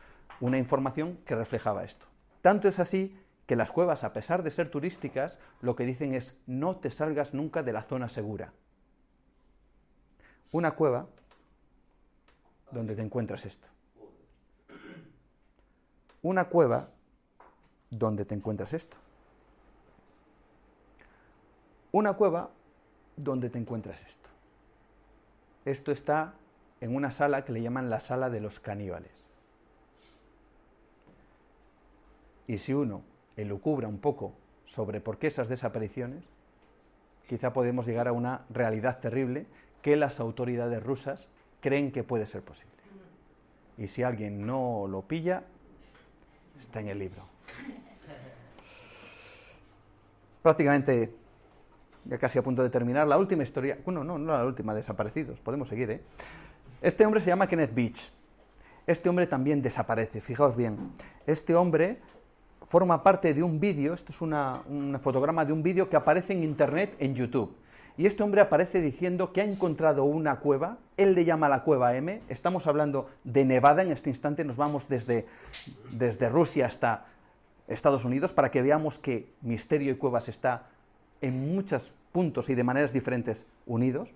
una información que reflejaba esto. Tanto es así que las cuevas, a pesar de ser turísticas, lo que dicen es: no te salgas nunca de la zona segura. Una cueva donde te encuentras esto. Una cueva donde te encuentras esto. Una cueva donde te encuentras esto. Esto está en una sala que le llaman la sala de los caníbales. Y si uno elucubra un poco sobre por qué esas desapariciones, quizá podemos llegar a una realidad terrible que las autoridades rusas creen que puede ser posible. Y si alguien no lo pilla, está en el libro. Prácticamente ya casi a punto de terminar, la última historia, bueno, no la última, desaparecidos, podemos seguir, ¿eh? Este hombre se llama Kenneth Beach. Este hombre también desaparece, fijaos bien. Este hombre forma parte de un vídeo, esto es un fotograma de un vídeo que aparece en internet, en YouTube. Y este hombre aparece diciendo que ha encontrado una cueva, él le llama la cueva M, estamos hablando de Nevada en este instante, nos vamos desde Rusia hasta Estados Unidos para que veamos que misterio y cuevas está en muchos puntos y de maneras diferentes unidos.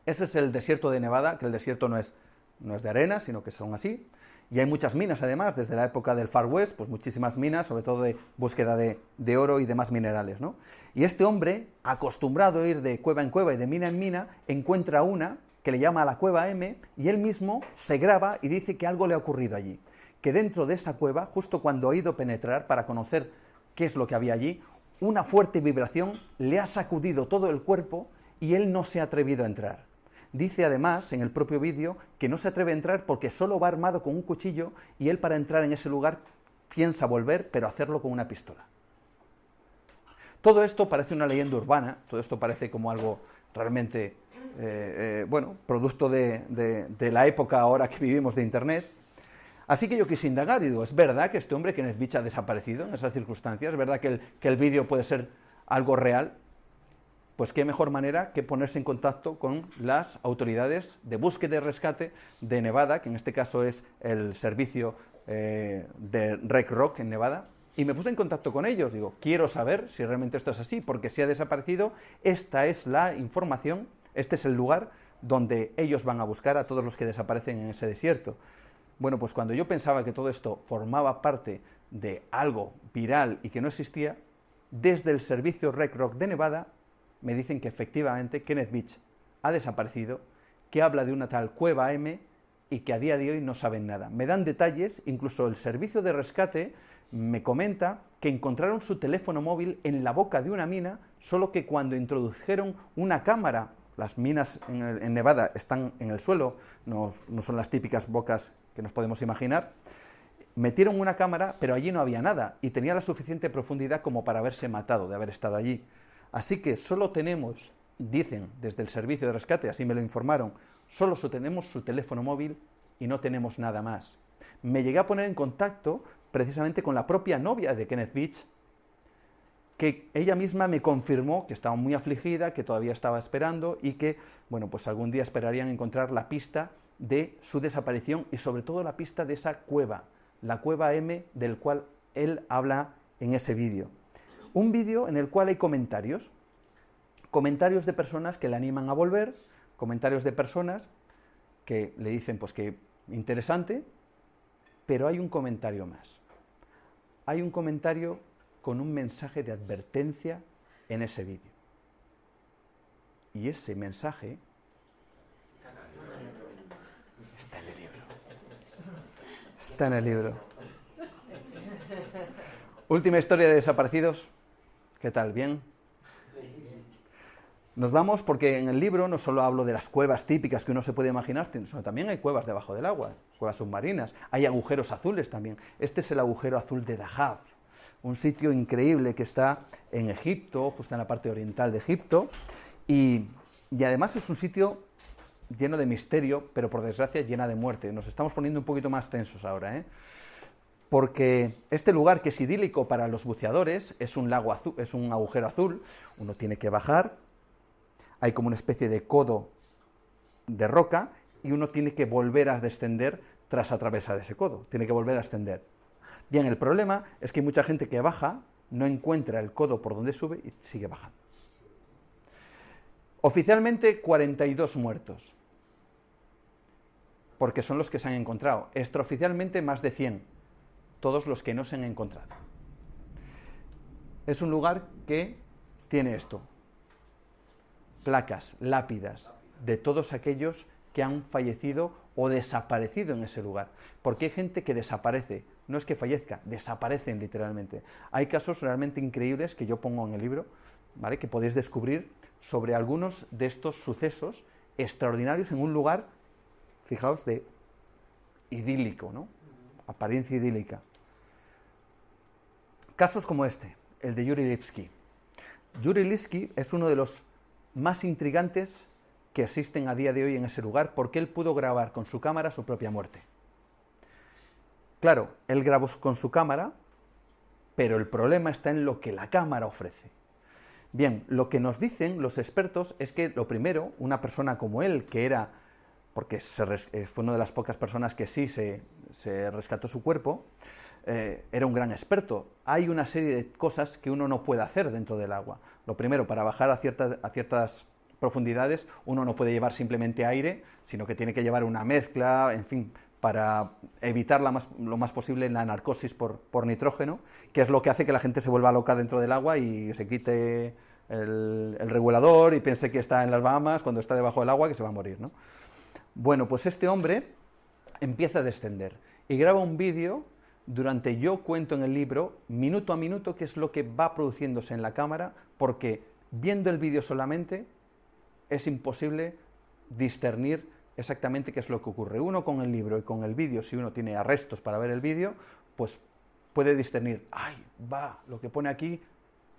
Ese es el desierto de Nevada, que el desierto no es de arena, sino que son así. Y hay muchas minas además, desde la época del Far West, pues muchísimas minas, sobre todo de búsqueda de oro y demás minerales, ¿no? Y este hombre, acostumbrado a ir de cueva en cueva y de mina en mina, encuentra una que le llama a la cueva M y él mismo se graba y dice que algo le ha ocurrido allí. Que dentro de esa cueva, justo cuando ha ido a penetrar para conocer qué es lo que había allí, una fuerte vibración le ha sacudido todo el cuerpo y él no se ha atrevido a entrar. Dice además en el propio vídeo que no se atreve a entrar porque solo va armado con un cuchillo y él para entrar en ese lugar piensa volver, pero hacerlo con una pistola. Todo esto parece una leyenda urbana, todo esto parece como algo realmente, producto de la época ahora que vivimos de Internet. Así que yo quise indagar y digo, ¿es verdad que este hombre, Kenneth Beach, ha desaparecido en esas circunstancias? ¿Es verdad que el vídeo puede ser algo real? pues qué mejor manera que ponerse en contacto con las autoridades de búsqueda y rescate de Nevada, que en este caso es el servicio de Red Rock en Nevada, y me puse en contacto con ellos. Digo, quiero saber si realmente esto es así, porque si ha desaparecido, esta es la información, este es el lugar donde ellos van a buscar a todos los que desaparecen en ese desierto. Bueno, pues cuando yo pensaba que todo esto formaba parte de algo viral y que no existía, desde el servicio Red Rock de Nevada me dicen que efectivamente Kenneth Beach ha desaparecido, que habla de una tal Cueva M y que a día de hoy no saben nada. Me dan detalles, incluso el servicio de rescate me comenta que encontraron su teléfono móvil en la boca de una mina, solo que cuando introdujeron una cámara, las minas en Nevada están en el suelo, no son las típicas bocas que nos podemos imaginar, metieron una cámara, pero allí no había nada, y tenía la suficiente profundidad como para haberse matado de haber estado allí. Así que solo tenemos, dicen desde el servicio de rescate, así me lo informaron, solo tenemos su teléfono móvil y no tenemos nada más. Me llegué a poner en contacto precisamente con la propia novia de Kenneth Beach, que ella misma me confirmó que estaba muy afligida, que todavía estaba esperando y que, bueno, pues algún día esperarían encontrar la pista de su desaparición y sobre todo la pista de esa cueva, la Cueva M del cual él habla en ese vídeo. Un vídeo en el cual hay comentarios de personas que le animan a volver, comentarios de personas que le dicen pues que interesante, pero hay un comentario más. Hay un comentario con un mensaje de advertencia en ese vídeo. Y ese mensaje está en el libro. Está en el libro. Última historia de desaparecidos. ¿Qué tal? ¿Bien? Nos vamos porque en el libro no solo hablo de las cuevas típicas que uno se puede imaginar, sino también hay cuevas debajo del agua, cuevas submarinas, hay agujeros azules también. Este es el agujero azul de Dahab, un sitio increíble que está en Egipto, justo en la parte oriental de Egipto, y además es un sitio lleno de misterio, pero por desgracia llena de muerte. Nos estamos poniendo un poquito más tensos ahora, ¿eh? Porque este lugar, que es idílico para los buceadores, es un lago azul, es un agujero azul, uno tiene que bajar, hay como una especie de codo de roca y uno tiene que volver a descender tras atravesar ese codo, tiene que volver a ascender. Bien, el problema es que hay mucha gente que baja, no encuentra el codo por donde sube y sigue bajando. Oficialmente 42 muertos, porque son los que se han encontrado. Extraoficialmente más de 100. Todos los que no se han encontrado. Es un lugar que tiene esto, placas, lápidas, de todos aquellos que han fallecido o desaparecido en ese lugar. Porque hay gente que desaparece, no es que fallezca, desaparecen literalmente. Hay casos realmente increíbles que yo pongo en el libro, ¿vale?, que podéis descubrir sobre algunos de estos sucesos extraordinarios en un lugar, fijaos, de idílico, ¿no? Apariencia idílica. Casos como este, el de Yuri Lipski. Yuri Lipski es uno de los más intrigantes que existen a día de hoy en ese lugar, porque él pudo grabar con su cámara su propia muerte. Claro, él grabó con su cámara, pero el problema está en lo que la cámara ofrece. Bien, lo que nos dicen los expertos es que, lo primero, una persona como él, que era, porque fue una de las pocas personas que sí se rescató su cuerpo, era un gran experto. Hay una serie de cosas que uno no puede hacer dentro del agua. Lo primero, para bajar a ciertas profundidades, uno no puede llevar simplemente aire, sino que tiene que llevar una mezcla, en fin, para evitar lo más posible la narcosis por nitrógeno, que es lo que hace que la gente se vuelva loca dentro del agua y se quite el regulador y piense que está en las Bahamas cuando está debajo del agua, que se va a morir, ¿no? Bueno, pues este hombre empieza a descender y graba un vídeo durante, yo cuento en el libro, minuto a minuto, qué es lo que va produciéndose en la cámara, porque viendo el vídeo solamente es imposible discernir exactamente qué es lo que ocurre. Uno con el libro y con el vídeo, si uno tiene arrestos para ver el vídeo, pues puede discernir, ¡ay, va! Lo que pone aquí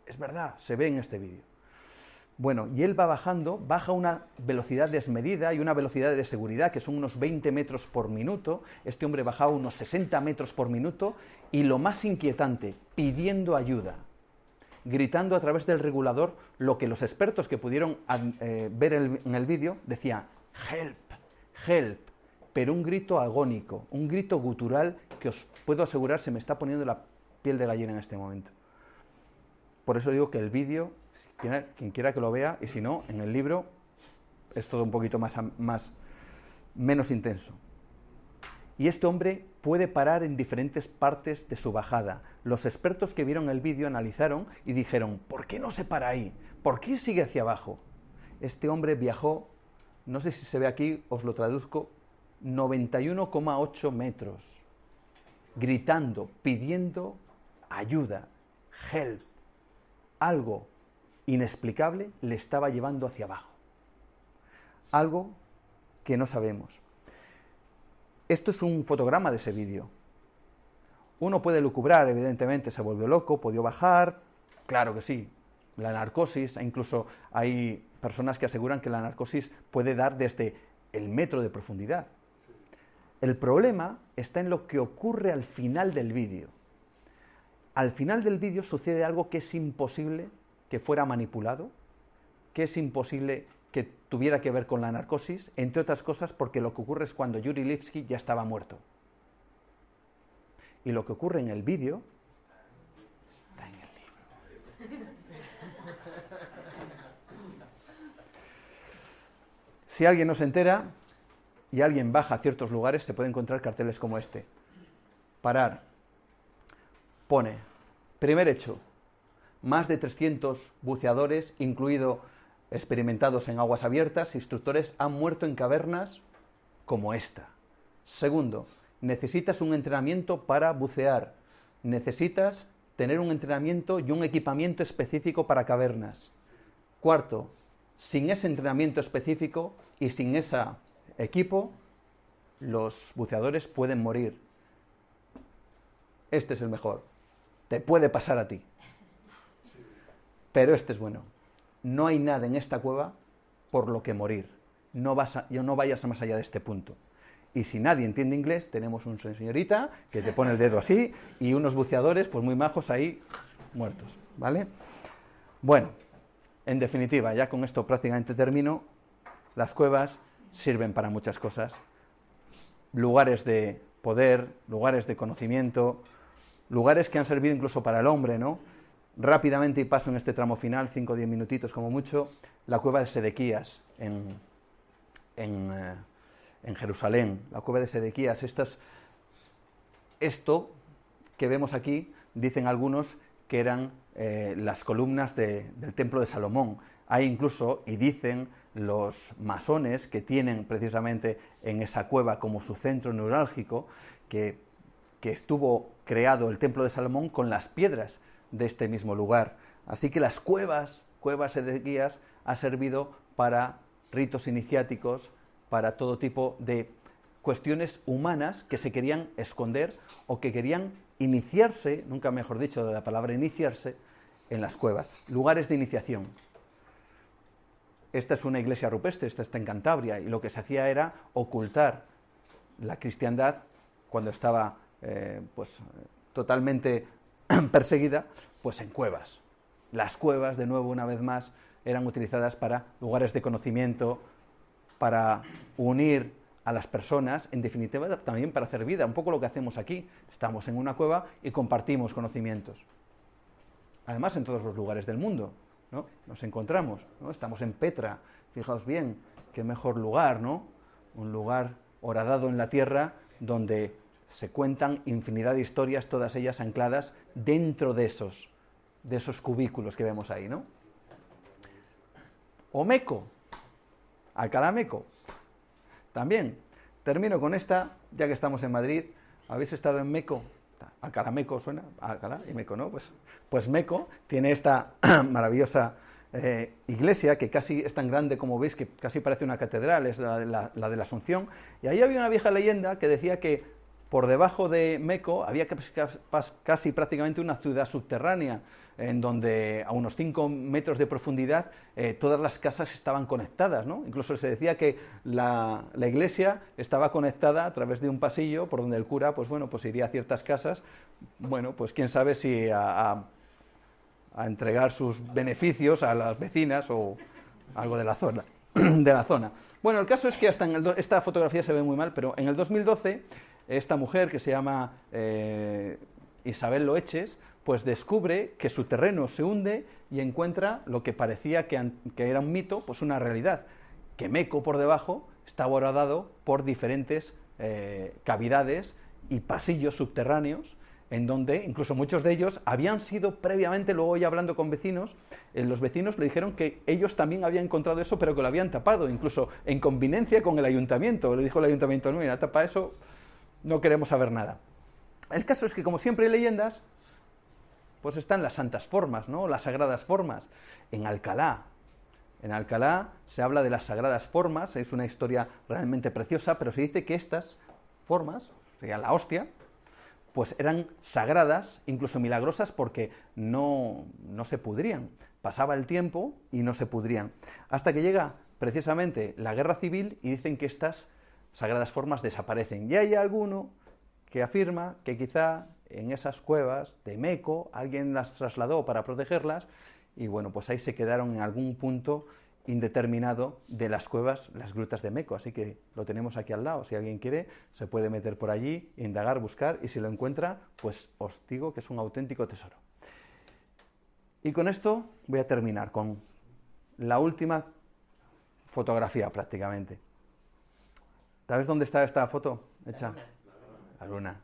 es verdad, se ve en este vídeo. Bueno, y él va bajando, baja a una velocidad desmedida y una velocidad de seguridad que son unos 20 metros por minuto. Este hombre bajaba unos 60 metros por minuto y, lo más inquietante, pidiendo ayuda. gritando a través del regulador lo que los expertos que pudieron ver en el vídeo decían, help, help, pero un grito agónico, un grito gutural que os puedo asegurar se me está poniendo la piel de gallina en este momento. Por eso digo que el vídeo, quien quiera que lo vea, y si no, en el libro es todo un poquito menos intenso. Y este hombre puede parar en diferentes partes de su bajada. Los expertos que vieron el vídeo analizaron y dijeron, ¿por qué no se para ahí? ¿Por qué sigue hacia abajo? Este hombre viajó, no sé si se ve aquí, os lo traduzco, 91,8 metros, gritando, pidiendo ayuda, help. Algo inexplicable le estaba llevando hacia abajo. Algo que no sabemos. Esto es un fotograma de ese vídeo. Uno puede lucubrar, evidentemente, se volvió loco, podía bajar, claro que sí, la narcosis, incluso hay personas que aseguran que la narcosis puede dar desde el metro de profundidad. El problema está en lo que ocurre al final del vídeo. Al final del vídeo sucede algo que es imposible que fuera manipulado, que es imposible que tuviera que ver con la narcosis, entre otras cosas porque lo que ocurre es cuando Yuri Lipski ya estaba muerto. Y lo que ocurre en el vídeo está en el libro. Si alguien no se entera y alguien baja a ciertos lugares, se puede encontrar carteles como este. Parar. Pone, primer hecho, más de 300 buceadores, incluido experimentados en aguas abiertas, instructores, han muerto en cavernas como esta. Segundo, necesitas un entrenamiento para bucear. Necesitas tener un entrenamiento y un equipamiento específico para cavernas. Cuarto, sin ese entrenamiento específico y sin ese equipo, los buceadores pueden morir. Este es el mejor. Te puede pasar a ti. Pero este es bueno. No hay nada en esta cueva por lo que morir. No vayas más allá de este punto. Y si nadie entiende inglés, tenemos una señorita que te pone el dedo así y unos buceadores pues muy majos ahí muertos, ¿vale? Bueno, en definitiva, ya con esto prácticamente termino. Las cuevas sirven para muchas cosas. Lugares de poder, lugares de conocimiento, lugares que han servido incluso para el hombre, ¿no? Rápidamente, y paso en este tramo final, 5 o 10 minutitos como mucho, la cueva de Sedequías en Jerusalén, la cueva de Sedequías. Esto que vemos aquí, dicen algunos que eran las columnas del templo de Salomón. Hay incluso, y dicen los masones que tienen precisamente en esa cueva como su centro neurálgico, que estuvo creado el templo de Salomón con las piedras de este mismo lugar. Así que las cuevas Sedequías ha servido para ritos iniciáticos, para todo tipo de cuestiones humanas que se querían esconder o que querían iniciarse, nunca mejor dicho de la palabra iniciarse, en las cuevas, lugares de iniciación. Esta es una iglesia rupestre, esta está en Cantabria, y lo que se hacía era ocultar la cristiandad cuando estaba totalmente perseguida, pues en cuevas. Las cuevas, de nuevo, una vez más, eran utilizadas para lugares de conocimiento, para unir a las personas, en definitiva también para hacer vida, un poco lo que hacemos aquí. Estamos en una cueva y compartimos conocimientos. Además, en todos los lugares del mundo, ¿no? Nos encontramos, ¿no? Estamos en Petra, fijaos bien, qué mejor lugar, ¿no? Un lugar horadado en la tierra donde se cuentan infinidad de historias, todas ellas ancladas dentro de esos cubículos que vemos ahí, ¿no? O Meco, Alcalá Meco, también. Termino con esta, ya que estamos en Madrid. ¿Habéis estado en Meco? Alcalá Meco suena, Alcalá y Meco, ¿no? Pues Meco tiene esta maravillosa iglesia que casi es tan grande como veis, que casi parece una catedral, es la de la Asunción. Y ahí había una vieja leyenda que decía que por debajo de Meco había casi prácticamente una ciudad subterránea, en donde a unos 5 metros de profundidad todas las casas estaban conectadas, ¿no? Incluso se decía que la iglesia estaba conectada a través de un pasillo por donde el cura, pues bueno, pues iría a ciertas casas, bueno, pues quién sabe si a a entregar sus beneficios a las vecinas o algo de la zona. de la zona. Bueno, el caso es que hasta esta fotografía se ve muy mal, pero en el 2012 esta mujer que se llama Isabel Loeches, pues descubre que su terreno se hunde y encuentra lo que parecía que era un mito, pues una realidad, que Meco por debajo está horadado por diferentes cavidades y pasillos subterráneos, en donde incluso muchos de ellos habían sido previamente, luego ya hablando con vecinos, los vecinos le dijeron que ellos también habían encontrado eso, pero que lo habían tapado, incluso en convivencia con el ayuntamiento. Le dijo el ayuntamiento, no, mira, tapa eso, no queremos saber nada. El caso es que, como siempre hay leyendas, pues están las santas formas, ¿no? Las sagradas formas. En Alcalá se habla de las sagradas formas, es una historia realmente preciosa, pero se dice que estas formas, sería la hostia, pues eran sagradas, incluso milagrosas, porque no se pudrían. Pasaba el tiempo y no se pudrían. Hasta que llega precisamente la guerra civil y dicen que estas sagradas formas desaparecen. Y hay alguno que afirma que quizá en esas cuevas de Meco alguien las trasladó para protegerlas y bueno, pues ahí se quedaron en algún punto indeterminado de las cuevas, las grutas de Meco, así que lo tenemos aquí al lado. Si alguien quiere, se puede meter por allí, indagar, buscar, y si lo encuentra, pues os digo que es un auténtico tesoro. Y con esto voy a terminar con la última fotografía prácticamente. ¿Sabes dónde está esta foto hecha? La Luna.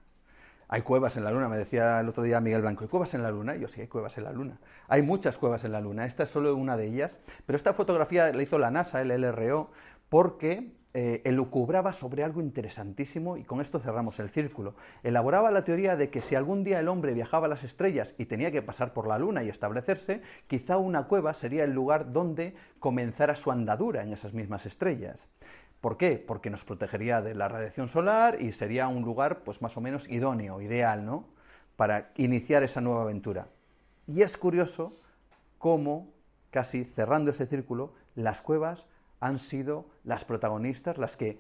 Hay cuevas en la Luna, me decía el otro día Miguel Blanco, ¿hay cuevas en la Luna? Y yo sí, hay cuevas en la Luna. Hay muchas cuevas en la Luna, esta es solo una de ellas, pero esta fotografía la hizo la NASA, el LRO, porque elucubraba sobre algo interesantísimo, y con esto cerramos el círculo. Elaboraba la teoría de que si algún día el hombre viajaba a las estrellas y tenía que pasar por la Luna y establecerse, quizá una cueva sería el lugar donde comenzara su andadura en esas mismas estrellas. ¿Por qué? Porque nos protegería de la radiación solar y sería un lugar pues más o menos idóneo, ideal, ¿no?, para iniciar esa nueva aventura. Y es curioso cómo, casi cerrando ese círculo, las cuevas han sido las protagonistas, las que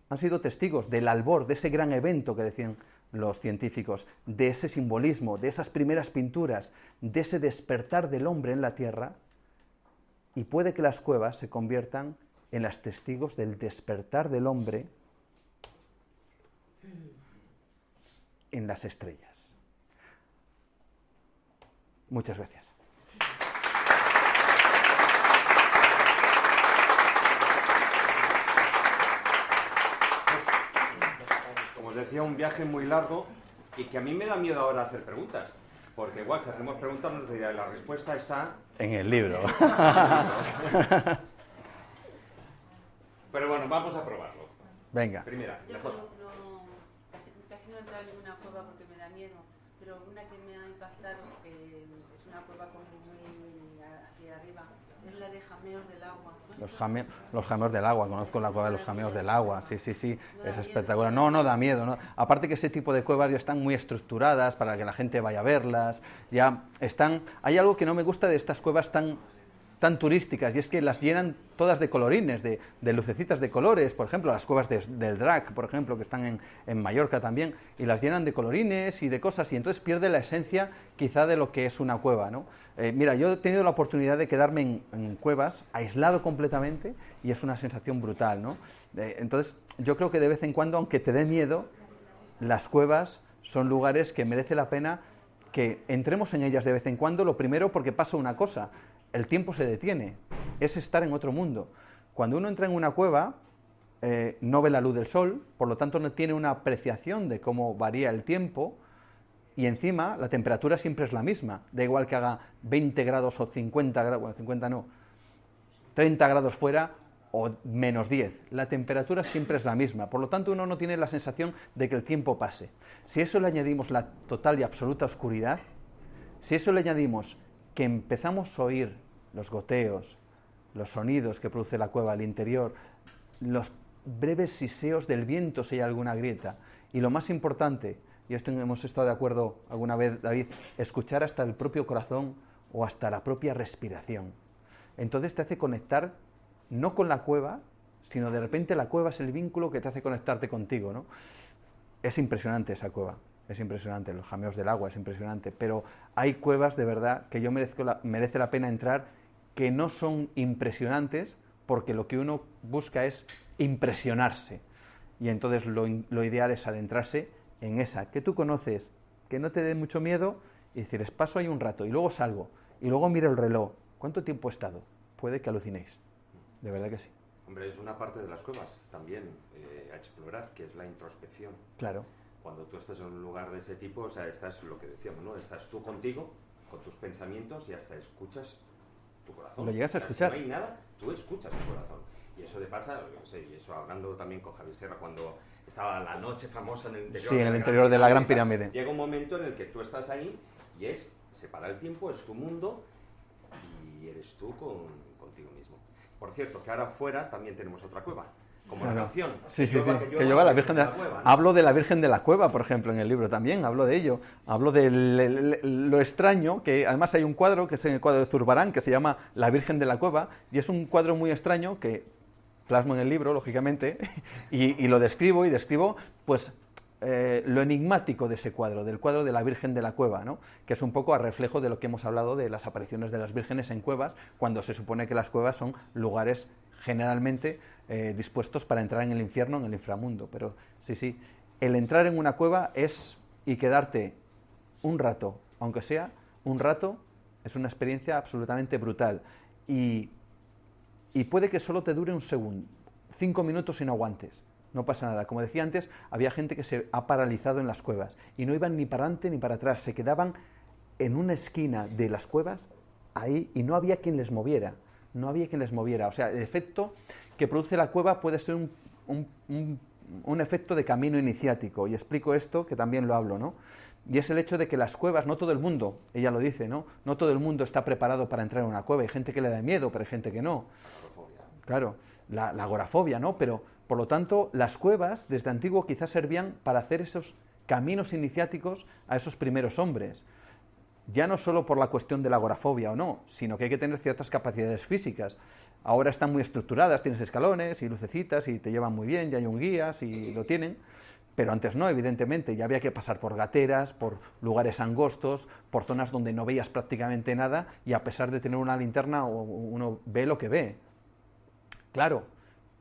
han sido testigos del albor, de ese gran evento que decían los científicos, de ese simbolismo, de esas primeras pinturas, de ese despertar del hombre en la Tierra, y puede que las cuevas se conviertan en las testigos del despertar del hombre en las estrellas. Muchas gracias. Como os decía, un viaje muy largo y que a mí me da miedo ahora hacer preguntas, porque igual si hacemos preguntas nos dirá, la respuesta está en el libro. Pero bueno, vamos a probarlo. Venga. Primera, yo mejor. casi no he entrado en ninguna cueva porque me da miedo, pero una que me ha impactado, que es una cueva como muy hacia arriba, es la de Jameos del Agua. Los jameos del agua, conozco la cueva de los jameos del agua, sí, es espectacular. No da miedo, ¿no? Aparte que ese tipo de cuevas ya están muy estructuradas para que la gente vaya a verlas, ya están... Hay algo que no me gusta de estas cuevas tan turísticas, y es que las llenan todas de colorines, de lucecitas de colores, por ejemplo, las cuevas del Drac, por ejemplo, que están en Mallorca también, y las llenan de colorines y de cosas, y entonces pierde la esencia quizá de lo que es una cueva, ¿no? Mira, yo he tenido la oportunidad de quedarme en cuevas, aislado completamente, y es una sensación brutal, ¿no? Entonces, yo creo que de vez en cuando, aunque te dé miedo, las cuevas son lugares que merece la pena que entremos en ellas de vez en cuando, lo primero porque pasa una cosa, el tiempo se detiene, es estar en otro mundo. Cuando uno entra en una cueva, no ve la luz del sol, por lo tanto no tiene una apreciación de cómo varía el tiempo, y encima la temperatura siempre es la misma, da igual que haga 20 grados o 50 grados, bueno, 50 no, 30 grados fuera o menos 10, la temperatura siempre es la misma, por lo tanto uno no tiene la sensación de que el tiempo pase. Si a eso le añadimos la total y absoluta oscuridad, si a eso le añadimos que empezamos a oír los goteos, los sonidos que produce la cueva al interior, los breves siseos del viento si hay alguna grieta, y lo más importante, y esto hemos estado de acuerdo alguna vez, David, escuchar hasta el propio corazón o hasta la propia respiración. Entonces te hace conectar no con la cueva, sino de repente la cueva es el vínculo que te hace conectarte contigo, ¿no? Es impresionante esa cueva. es impresionante, los jameos del agua es impresionante, pero hay cuevas de verdad que merece la pena entrar, que no son impresionantes, porque lo que uno busca es impresionarse, y entonces lo ideal es adentrarse en esa, que tú conoces, que no te dé mucho miedo, y decir, paso ahí un rato, y luego salgo, y luego miro el reloj, ¿cuánto tiempo he estado? Puede que alucinéis, de verdad que sí. Hombre, es una parte de las cuevas también a explorar, que es la introspección. Claro. Cuando tú estás en un lugar de ese tipo, o sea, estás, lo que decíamos, ¿no? Estás tú contigo, con tus pensamientos, y hasta escuchas tu corazón. ¿Lo llegas a escuchar? Si no hay nada, tú escuchas tu corazón. Y eso le pasa, no sé, y eso hablando también con Javier Sierra, cuando estaba la noche famosa en el interior, sí, en el interior de la Gran Pirámide. Llega un momento en el que tú estás ahí y se para el tiempo, es tu mundo y eres tú contigo mismo. Por cierto, que ahora afuera también tenemos otra cueva, como la canción. Sí, que lleva la Virgen de la Cueva, ¿no? Hablo de la Virgen de la Cueva, por ejemplo, en el libro también, hablo de ello. Hablo de lo extraño, que además hay un cuadro, que es en el cuadro de Zurbarán, que se llama La Virgen de la Cueva, y es un cuadro muy extraño que plasmo en el libro, lógicamente, y lo describo, pues, lo enigmático de ese cuadro, del cuadro de la Virgen de la Cueva, ¿no? Que es un poco a reflejo de lo que hemos hablado de las apariciones de las vírgenes en cuevas, cuando se supone que las cuevas son lugares generalmente dispuestos para entrar en el infierno, en el inframundo. Pero sí, el entrar en una cueva y quedarte un rato, aunque sea un rato, es una experiencia absolutamente brutal. Y puede que solo te dure un segundo, 5 minutos y no aguantes. No pasa nada. Como decía antes, había gente que se ha paralizado en las cuevas y no iban ni para adelante ni para atrás, se quedaban en una esquina de las cuevas ahí y no había quien les moviera. O sea, el efecto que produce la cueva puede ser un efecto de camino iniciático, y explico esto, que también lo hablo, ¿no? Y es el hecho de que las cuevas, no todo el mundo, ella lo dice, ¿no? No todo el mundo está preparado para entrar en una cueva, hay gente que le da miedo, pero hay gente que no. Claro, la agorafobia, ¿no? Pero, por lo tanto, las cuevas, desde antiguo, quizás servían para hacer esos caminos iniciáticos a esos primeros hombres. Ya no solo por la cuestión de la agorafobia o no, sino que hay que tener ciertas capacidades físicas. Ahora están muy estructuradas, tienes escalones y lucecitas y te llevan muy bien, ya hay un guías y lo tienen, pero antes no, evidentemente, ya había que pasar por gateras, por lugares angostos, por zonas donde no veías prácticamente nada, y a pesar de tener una linterna uno ve lo que ve. Claro,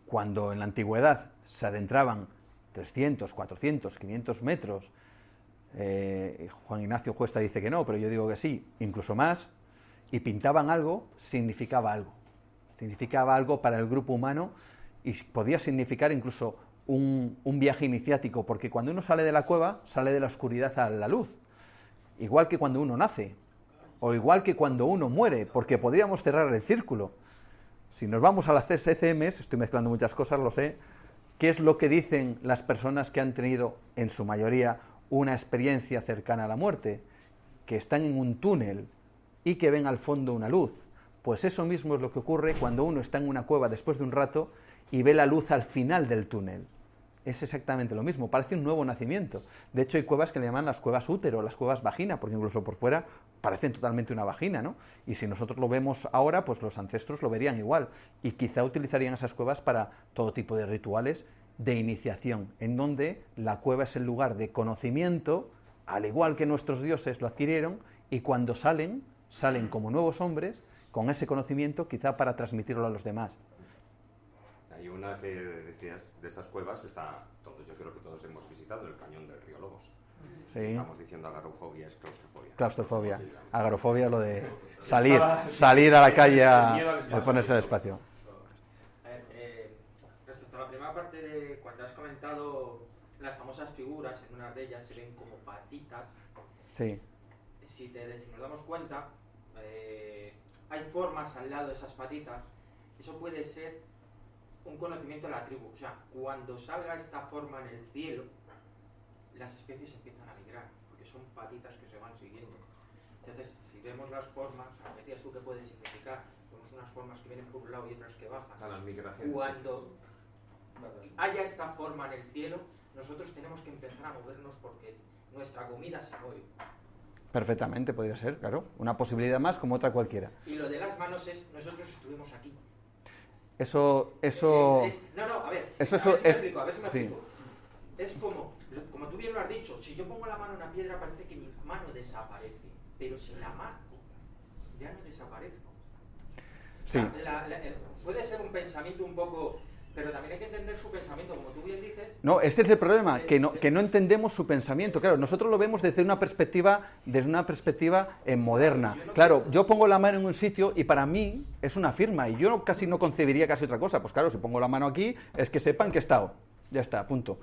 cuando en la antigüedad se adentraban 300, 400, 500 metros, Juan Ignacio Cuesta dice que no, pero yo digo que sí, incluso más, y pintaban algo, significaba algo para el grupo humano, y podía significar incluso un viaje iniciático, porque cuando uno sale de la cueva, sale de la oscuridad a la luz, igual que cuando uno nace, o igual que cuando uno muere, porque podríamos cerrar el círculo. Si nos vamos a las CCMs, estoy mezclando muchas cosas, lo sé, ¿qué es lo que dicen las personas que han tenido, en su mayoría, una experiencia cercana a la muerte? Que están en un túnel y que ven al fondo una luz. Pues eso mismo es lo que ocurre cuando uno está en una cueva después de un rato y ve la luz al final del túnel. Es exactamente lo mismo, parece un nuevo nacimiento. De hecho, hay cuevas que le llaman las cuevas útero, las cuevas vagina, porque incluso por fuera parecen totalmente una vagina, ¿no? Y si nosotros lo vemos ahora, pues los ancestros lo verían igual, y quizá utilizarían esas cuevas para todo tipo de rituales de iniciación, en donde la cueva es el lugar de conocimiento, al igual que nuestros dioses lo adquirieron, y cuando salen como nuevos hombres, con ese conocimiento, quizá para transmitirlo a los demás. Hay una que decías, de esas cuevas, yo creo que todos hemos visitado, el cañón del río Lobos. Sí. Estamos diciendo agarofobia, es claustrofobia. Claustrofobia. Agorofobia, lo de salir a la calle a ponerse al espacio. Respecto a la primera parte de cuando has comentado las famosas figuras, en una de ellas se ven como patitas. Sí. Si nos damos cuenta, hay formas al lado de esas patitas. Eso puede ser un conocimiento de la tribu. O sea, cuando salga esta forma en el cielo, las especies empiezan a migrar, porque son patitas que se van siguiendo. Entonces, si vemos las formas, decías tú que puede significar, vemos unas formas que vienen por un lado y otras que bajan. A las migraciones. Cuando haya esta forma en el cielo, nosotros tenemos que empezar a movernos porque nuestra comida se mueve. Perfectamente, podría ser, claro. Una posibilidad más como otra cualquiera. Y lo de las manos es, nosotros estuvimos aquí. Eso... No, a ver si me explico. es como tú bien lo has dicho, si yo pongo la mano en una piedra parece que mi mano desaparece, pero si la marco, ya no desaparezco. Sí. O sea, puede ser un pensamiento un poco... Pero también hay que entender su pensamiento, como tú bien dices... No, ese es el problema, que no entendemos su pensamiento. Claro, nosotros lo vemos desde una perspectiva moderna. Claro, yo pongo la mano en un sitio y para mí es una firma y yo casi no concebiría casi otra cosa. Pues claro, si pongo la mano aquí es que sepan que he estado. Ya está, punto.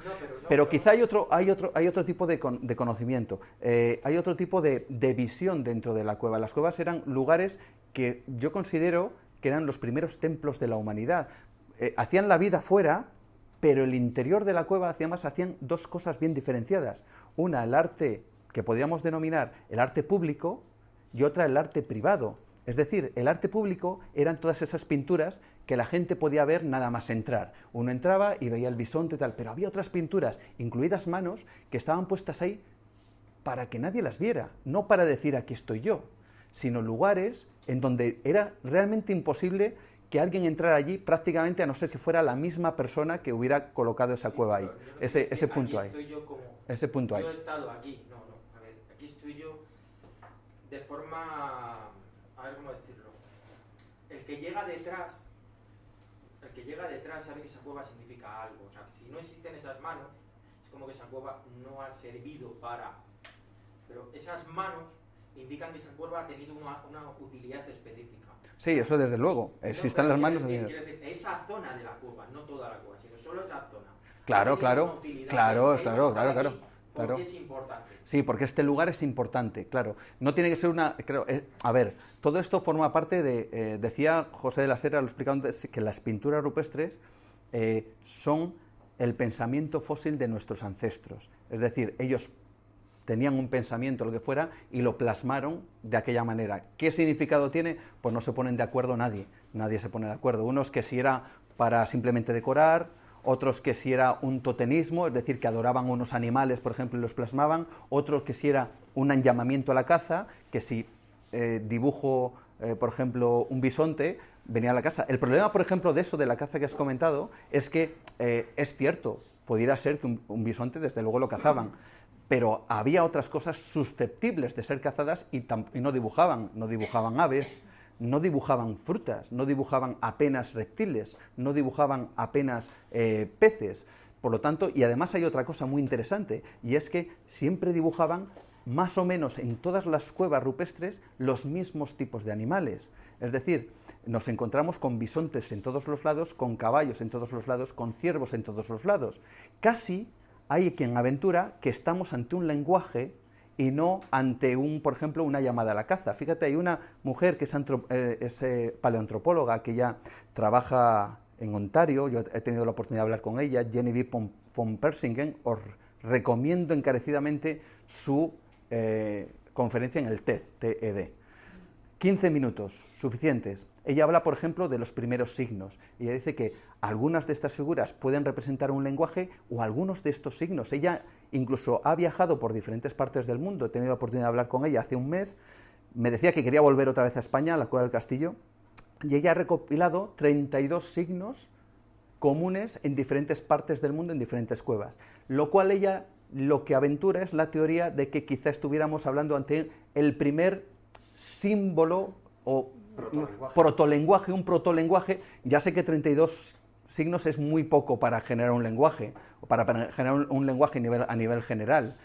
Pero quizá hay otro tipo de conocimiento, hay otro tipo de visión dentro de la cueva. Las cuevas eran lugares que yo considero que eran los primeros templos de la humanidad. Hacían la vida fuera, pero el interior de la cueva hacían dos cosas bien diferenciadas. Una, el arte que podríamos denominar el arte público, y otra, el arte privado. Es decir, el arte público eran todas esas pinturas que la gente podía ver nada más entrar. Uno entraba y veía el bisonte y tal, pero había otras pinturas, incluidas manos, que estaban puestas ahí para que nadie las viera, no para decir aquí estoy yo, sino lugares en donde era realmente imposible que alguien entrara allí prácticamente a no ser que fuera la misma persona que hubiera colocado esa cueva ahí. Ese punto ahí. Ese punto ahí. Yo he estado aquí. No, a ver, aquí estoy yo de forma... A ver cómo decirlo. El que llega detrás sabe que esa cueva significa algo. O sea, que si no existen esas manos, es como que esa cueva no ha servido para... Pero esas manos indican que esa cueva ha tenido una utilidad específica. Sí, eso desde luego. Si están las manos... Quiero decir, esa zona de la cueva, no toda la cueva, sino solo esa zona. Claro. Porque es importante. Sí, porque este lugar es importante, claro. No tiene que ser una... a ver, todo esto forma parte de... decía José de la Sera, lo explicaba antes, que las pinturas rupestres son el pensamiento fósil de nuestros ancestros. Es decir, ellos tenían un pensamiento, lo que fuera, y lo plasmaron de aquella manera. ¿Qué significado tiene? Pues no se ponen de acuerdo nadie se pone de acuerdo. Unos que si era para simplemente decorar, otros que si era un totemismo, es decir, que adoraban unos animales, por ejemplo, y los plasmaban, otros que si era un llamamiento a la caza, que si dibujo, por ejemplo, un bisonte, venía a la caza. El problema, por ejemplo, de eso, de la caza que has comentado, es que es cierto, pudiera ser que un bisonte, desde luego, lo cazaban, pero había otras cosas susceptibles de ser cazadas y no dibujaban aves, no dibujaban frutas, no dibujaban apenas reptiles, no dibujaban apenas peces. Por lo tanto, y además hay otra cosa muy interesante, y es que siempre dibujaban más o menos en todas las cuevas rupestres los mismos tipos de animales. Es decir, nos encontramos con bisontes en todos los lados, con caballos en todos los lados, con ciervos en todos los lados. Casi hay quien aventura que estamos ante un lenguaje y no ante, por ejemplo, una llamada a la caza. Fíjate, hay una mujer que es paleoantropóloga que ya trabaja en Ontario, yo he tenido la oportunidad de hablar con ella, Genevieve von Persingen. Os recomiendo encarecidamente su conferencia en el TED. 15 minutos, suficientes. Ella habla, por ejemplo, de los primeros signos. Ella dice que algunas de estas figuras pueden representar un lenguaje o algunos de estos signos. Ella incluso ha viajado por diferentes partes del mundo. He tenido la oportunidad de hablar con ella hace un mes. Me decía que quería volver otra vez a España, a la Cueva del Castillo. Y ella ha recopilado 32 signos comunes en diferentes partes del mundo, en diferentes cuevas. Lo cual ella lo que aventura es la teoría de que quizá estuviéramos hablando ante el primer símbolo o protolenguaje, un protolenguaje. Ya sé que 32 signos es muy poco para generar un lenguaje, o para generar un lenguaje a nivel general,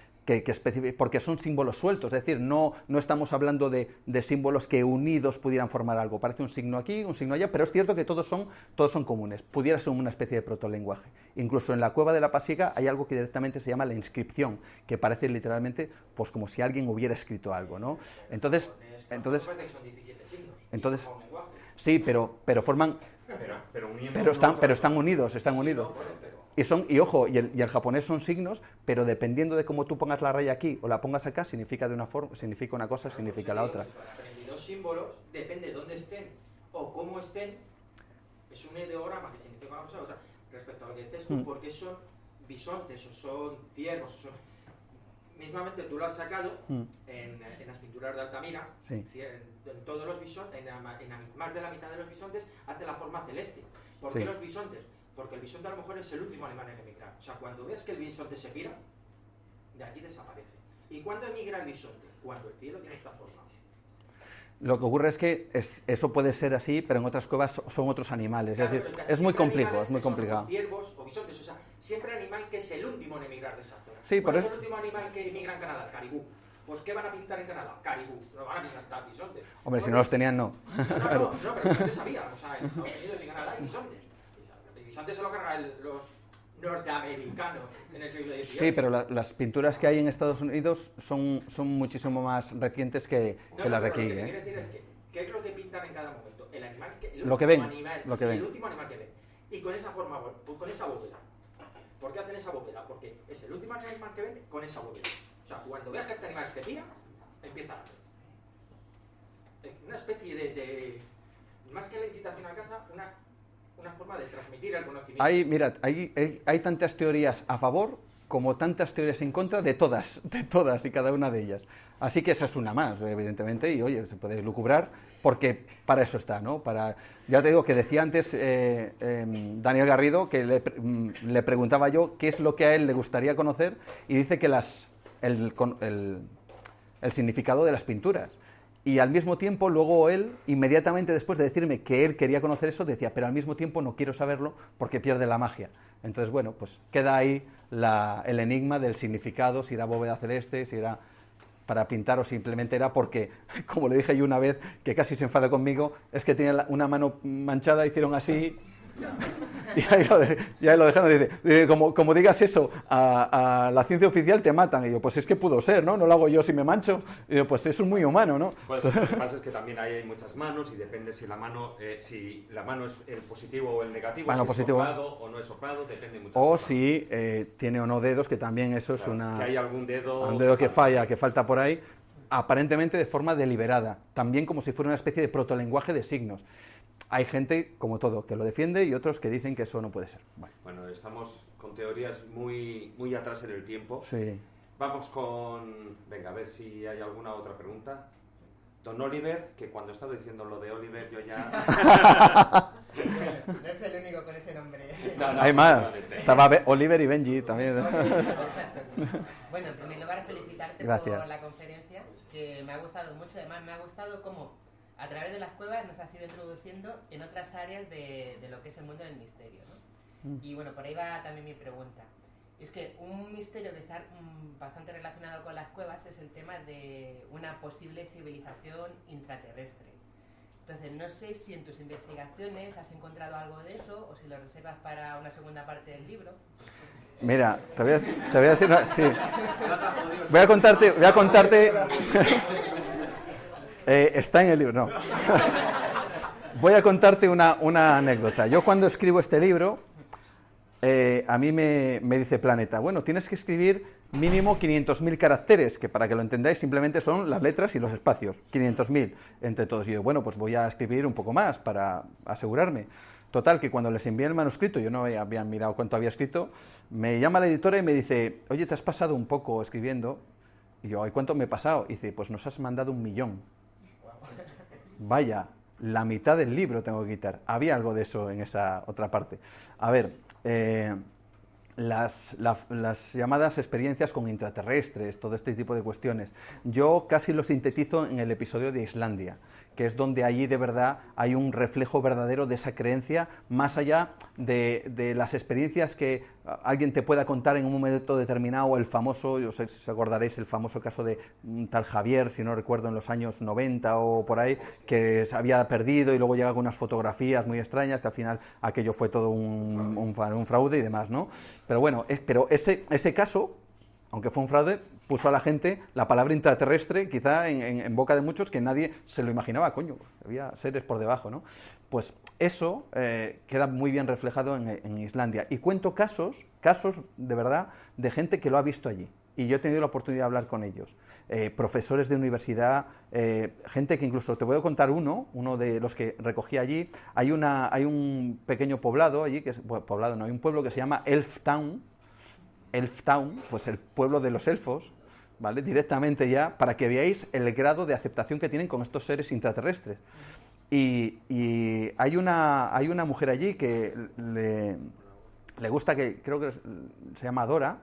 porque son símbolos sueltos, es decir, no estamos hablando de símbolos que unidos pudieran formar algo. Parece un signo aquí, un signo allá, pero es cierto que todos son comunes. Pudiera ser una especie de protolenguaje. Incluso en la Cueva de la Pasiga hay algo que directamente se llama la inscripción, que parece literalmente pues como si alguien hubiera escrito algo, ¿no? Entonces sí, pero forman, pero están unidos. Y ojo, y el japonés son signos, pero dependiendo de cómo tú pongas la raya aquí o la pongas acá, significa de una forma, significa una cosa, significa la otra. Los símbolos, depende de dónde estén o cómo estén, es un ideograma que significa una cosa u otra. Respecto a lo que dices tú, porque son bisontes o son ciervos, o son... Mismamente tú lo has sacado en las pinturas de Altamira, sí. En todos los bisontes, en más de la mitad de los bisontes hace la forma celeste. ¿Por qué sí. los bisontes? Porque el bisonte a lo mejor es el último animal en emigrar. O sea, cuando veas que el bisonte se pira, de allí desaparece. ¿Y cuándo emigra el bisonte? Cuando el cielo tiene esta forma. Lo que ocurre es que eso puede ser así, pero en otras cuevas son otros animales. Claro, es decir, casi es muy siempre complicado, animales es muy que son complicado. ciervos o bisontes, o sea, siempre animal que es el último en emigrar de esa zona. Sí, ¿Cuál por es eso- el último animal que emigra en Canadá? El caribú. Pues ¿qué van a pintar en Canadá? Caribús. No van a pintar bisontes. Hombre, si no los tenían, no. No, pero bisontes había. O sea, en Estados Unidos y Canadá hay bisontes. El bisonte se lo cargan los norteamericanos en el siglo XVIII. Sí, pero las pinturas que hay en Estados Unidos son muchísimo más recientes que las de pero aquí. Lo que te ¿eh? quiero decir es que, ¿qué es lo que pintan en cada momento? El animal el Lo que último ven, animal, lo que sí, ven. el último animal que ven. Y con esa forma, con esa bóveda. ¿Por qué hacen esa bóveda? Porque es el último animal que ven con esa bóveda. O sea, cuando veas que este animal se pira, empieza a ver. Una especie de más que la incitación a caza, una forma de transmitir el conocimiento. Hay tantas teorías a favor como tantas teorías en contra de todas y cada una de ellas. Así que esa es una más, evidentemente, y oye, se puede lucubrar porque para eso está, ¿no? Ya te digo que decía antes Daniel Garrido que le preguntaba yo qué es lo que a él le gustaría conocer y dice que el significado de las pinturas. Y al mismo tiempo, luego él, inmediatamente después de decirme que él quería conocer eso, decía, pero al mismo tiempo no quiero saberlo porque pierde la magia. Entonces, bueno, pues queda ahí el enigma del significado, si era bóveda celeste, si era para pintar o simplemente era porque, como le dije yo una vez, que casi se enfada conmigo, es que tenía una mano manchada, hicieron así... Y ahí lo dejaron, dice, como digas eso a la ciencia oficial te matan. Y yo, pues es que pudo ser, ¿no? No lo hago yo si me mancho. Y yo, pues eso es muy humano, ¿no? Pues lo que pasa es que también hay muchas manos y depende si la mano es el positivo o el negativo, Mano si positivo. es soplado o no es soplado, depende mucho. O si tiene o no dedos, que también eso es Claro, que hay algún un dedo que falla, que falta por ahí, aparentemente de forma deliberada, también como si fuera una especie de protolenguaje de signos. Hay gente, como todo, que lo defiende y otros que dicen que eso no puede ser. Bueno, estamos con teorías muy atrás en el tiempo. Sí. Vamos con... Venga, a ver si hay alguna otra pregunta. Don Oliver, que cuando estaba diciendo lo de Oliver yo ya... No es el único con ese nombre. No, Hay más. efectivamente. Estaba Oliver y Benji también. Bueno, en primer lugar, felicitarte Gracias. por la conferencia, que me ha gustado mucho. Además, me ha gustado cómo a través de las cuevas nos has ido introduciendo en otras áreas de lo que es el mundo del misterio, ¿no? Y bueno, por ahí va también mi pregunta. Es que un misterio que está bastante relacionado con las cuevas es el tema de una posible civilización intraterrestre. Entonces, no sé si en tus investigaciones has encontrado algo de eso o si lo reservas para una segunda parte del libro. Mira, te voy a decir sí. Voy a contarte está en el libro, no. Voy a contarte una anécdota. Yo cuando escribo este libro, a mí me dice Planeta, bueno, tienes que escribir mínimo 500.000 caracteres, que para que lo entendáis simplemente son las letras y los espacios, 500.000 entre todos. Y yo, bueno, pues voy a escribir un poco más para asegurarme. Total, que cuando les envié el manuscrito, yo no había mirado cuánto había escrito, me llama la editora y me dice, oye, te has pasado un poco escribiendo. Y yo, ¿y cuánto me he pasado? Y dice, pues nos has mandado 1 millón. Vaya, la mitad del libro tengo que quitar. Había algo de eso en esa otra parte. A ver, las llamadas experiencias con intraterrestres, todo este tipo de cuestiones, yo casi lo sintetizo en el episodio de Islandia, que es donde allí de verdad hay un reflejo verdadero de esa creencia, más allá de las experiencias que alguien te pueda contar en un momento determinado, el famoso, yo sé si os acordaréis, el famoso caso de un tal Javier, si no recuerdo, en los años 90 o por ahí, que se había perdido y luego llega con unas fotografías muy extrañas, que al final aquello fue todo un fraude y demás, ¿no? Pero bueno, pero ese caso, aunque fue un fraude, puso a la gente la palabra intraterrestre, quizá en boca de muchos, que nadie se lo imaginaba, coño, había seres por debajo, ¿no? Pues eso queda muy bien reflejado en Islandia. Y cuento casos de verdad, de gente que lo ha visto allí. Y yo he tenido la oportunidad de hablar con ellos. Profesores de universidad, gente que incluso, te voy a contar uno de los que recogí allí. Hay un pequeño poblado allí, hay un pueblo que se llama Elftown, pues el pueblo de los elfos, ¿vale? Directamente ya, para que veáis el grado de aceptación que tienen con estos seres intraterrestres. Y hay una mujer allí que le gusta que, creo que se llama Dora,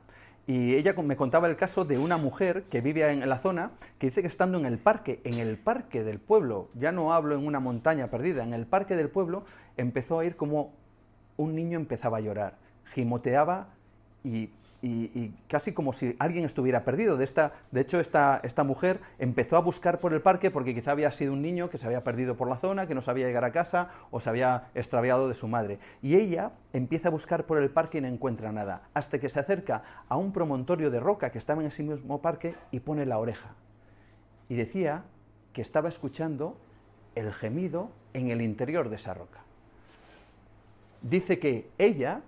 y ella me contaba el caso de una mujer que vive en la zona, que dice que estando en el parque del pueblo, ya no hablo en una montaña perdida, en el parque del pueblo, empezó a oír como un niño empezaba a llorar, gimoteaba y casi como si alguien estuviera perdido. De hecho, esta mujer empezó a buscar por el parque porque quizá había sido un niño que se había perdido por la zona, que no sabía llegar a casa o se había extraviado de su madre. Y ella empieza a buscar por el parque y no encuentra nada, hasta que se acerca a un promontorio de roca que estaba en ese mismo parque y pone la oreja. Y decía que estaba escuchando el gemido en el interior de esa roca. Dice que ella,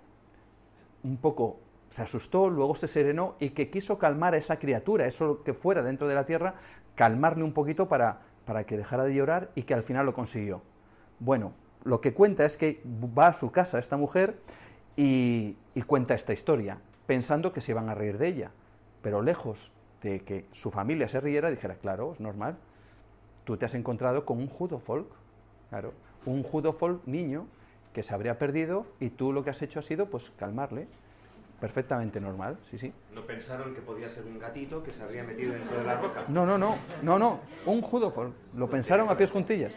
un poco se asustó, luego se serenó y que quiso calmar a esa criatura, eso que fuera dentro de la tierra, calmarle un poquito para que dejara de llorar y que al final lo consiguió. Bueno, lo que cuenta es que va a su casa esta mujer y cuenta esta historia, pensando que se iban a reír de ella, pero lejos de que su familia se riera, dijera, claro, es normal, tú te has encontrado con un judofolk, claro, un judofolk niño que se habría perdido y tú lo que has hecho ha sido pues calmarle. Perfectamente normal, sí, sí. ¿No pensaron que podía ser un gatito que se habría metido dentro de la roca? No, un judofolk. Lo pensaron a pies juntillas.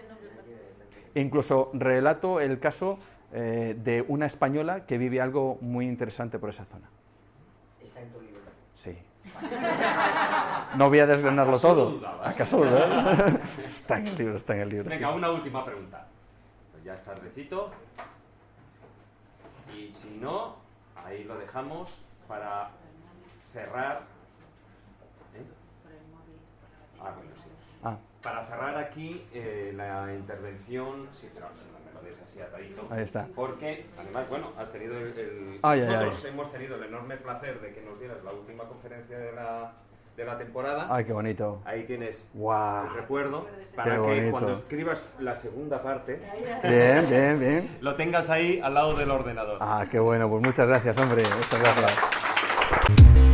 Incluso relato el caso de una española que vive algo muy interesante por esa zona. ¿Está en tu libro? Sí. No voy a desgranarlo todo. ¿Dudabas? ¿Acaso dudabas? Está en el libro, Venga, sí. una última pregunta. Pues ya es tardecito. Y si no, ahí lo dejamos para cerrar. Bueno, sí. Para cerrar aquí la intervención. Sí, pero no me lo des así atadito. Ahí está. Porque, además, bueno, has tenido nosotros hemos tenido el enorme placer de que nos dieras la última conferencia de la temporada. Ay, qué bonito. Ahí tienes Guau. el recuerdo para Qué que bonito. cuando escribas la segunda parte Bien. lo tengas ahí al lado del ordenador. Ah, qué bueno, pues muchas gracias, hombre, muchas gracias.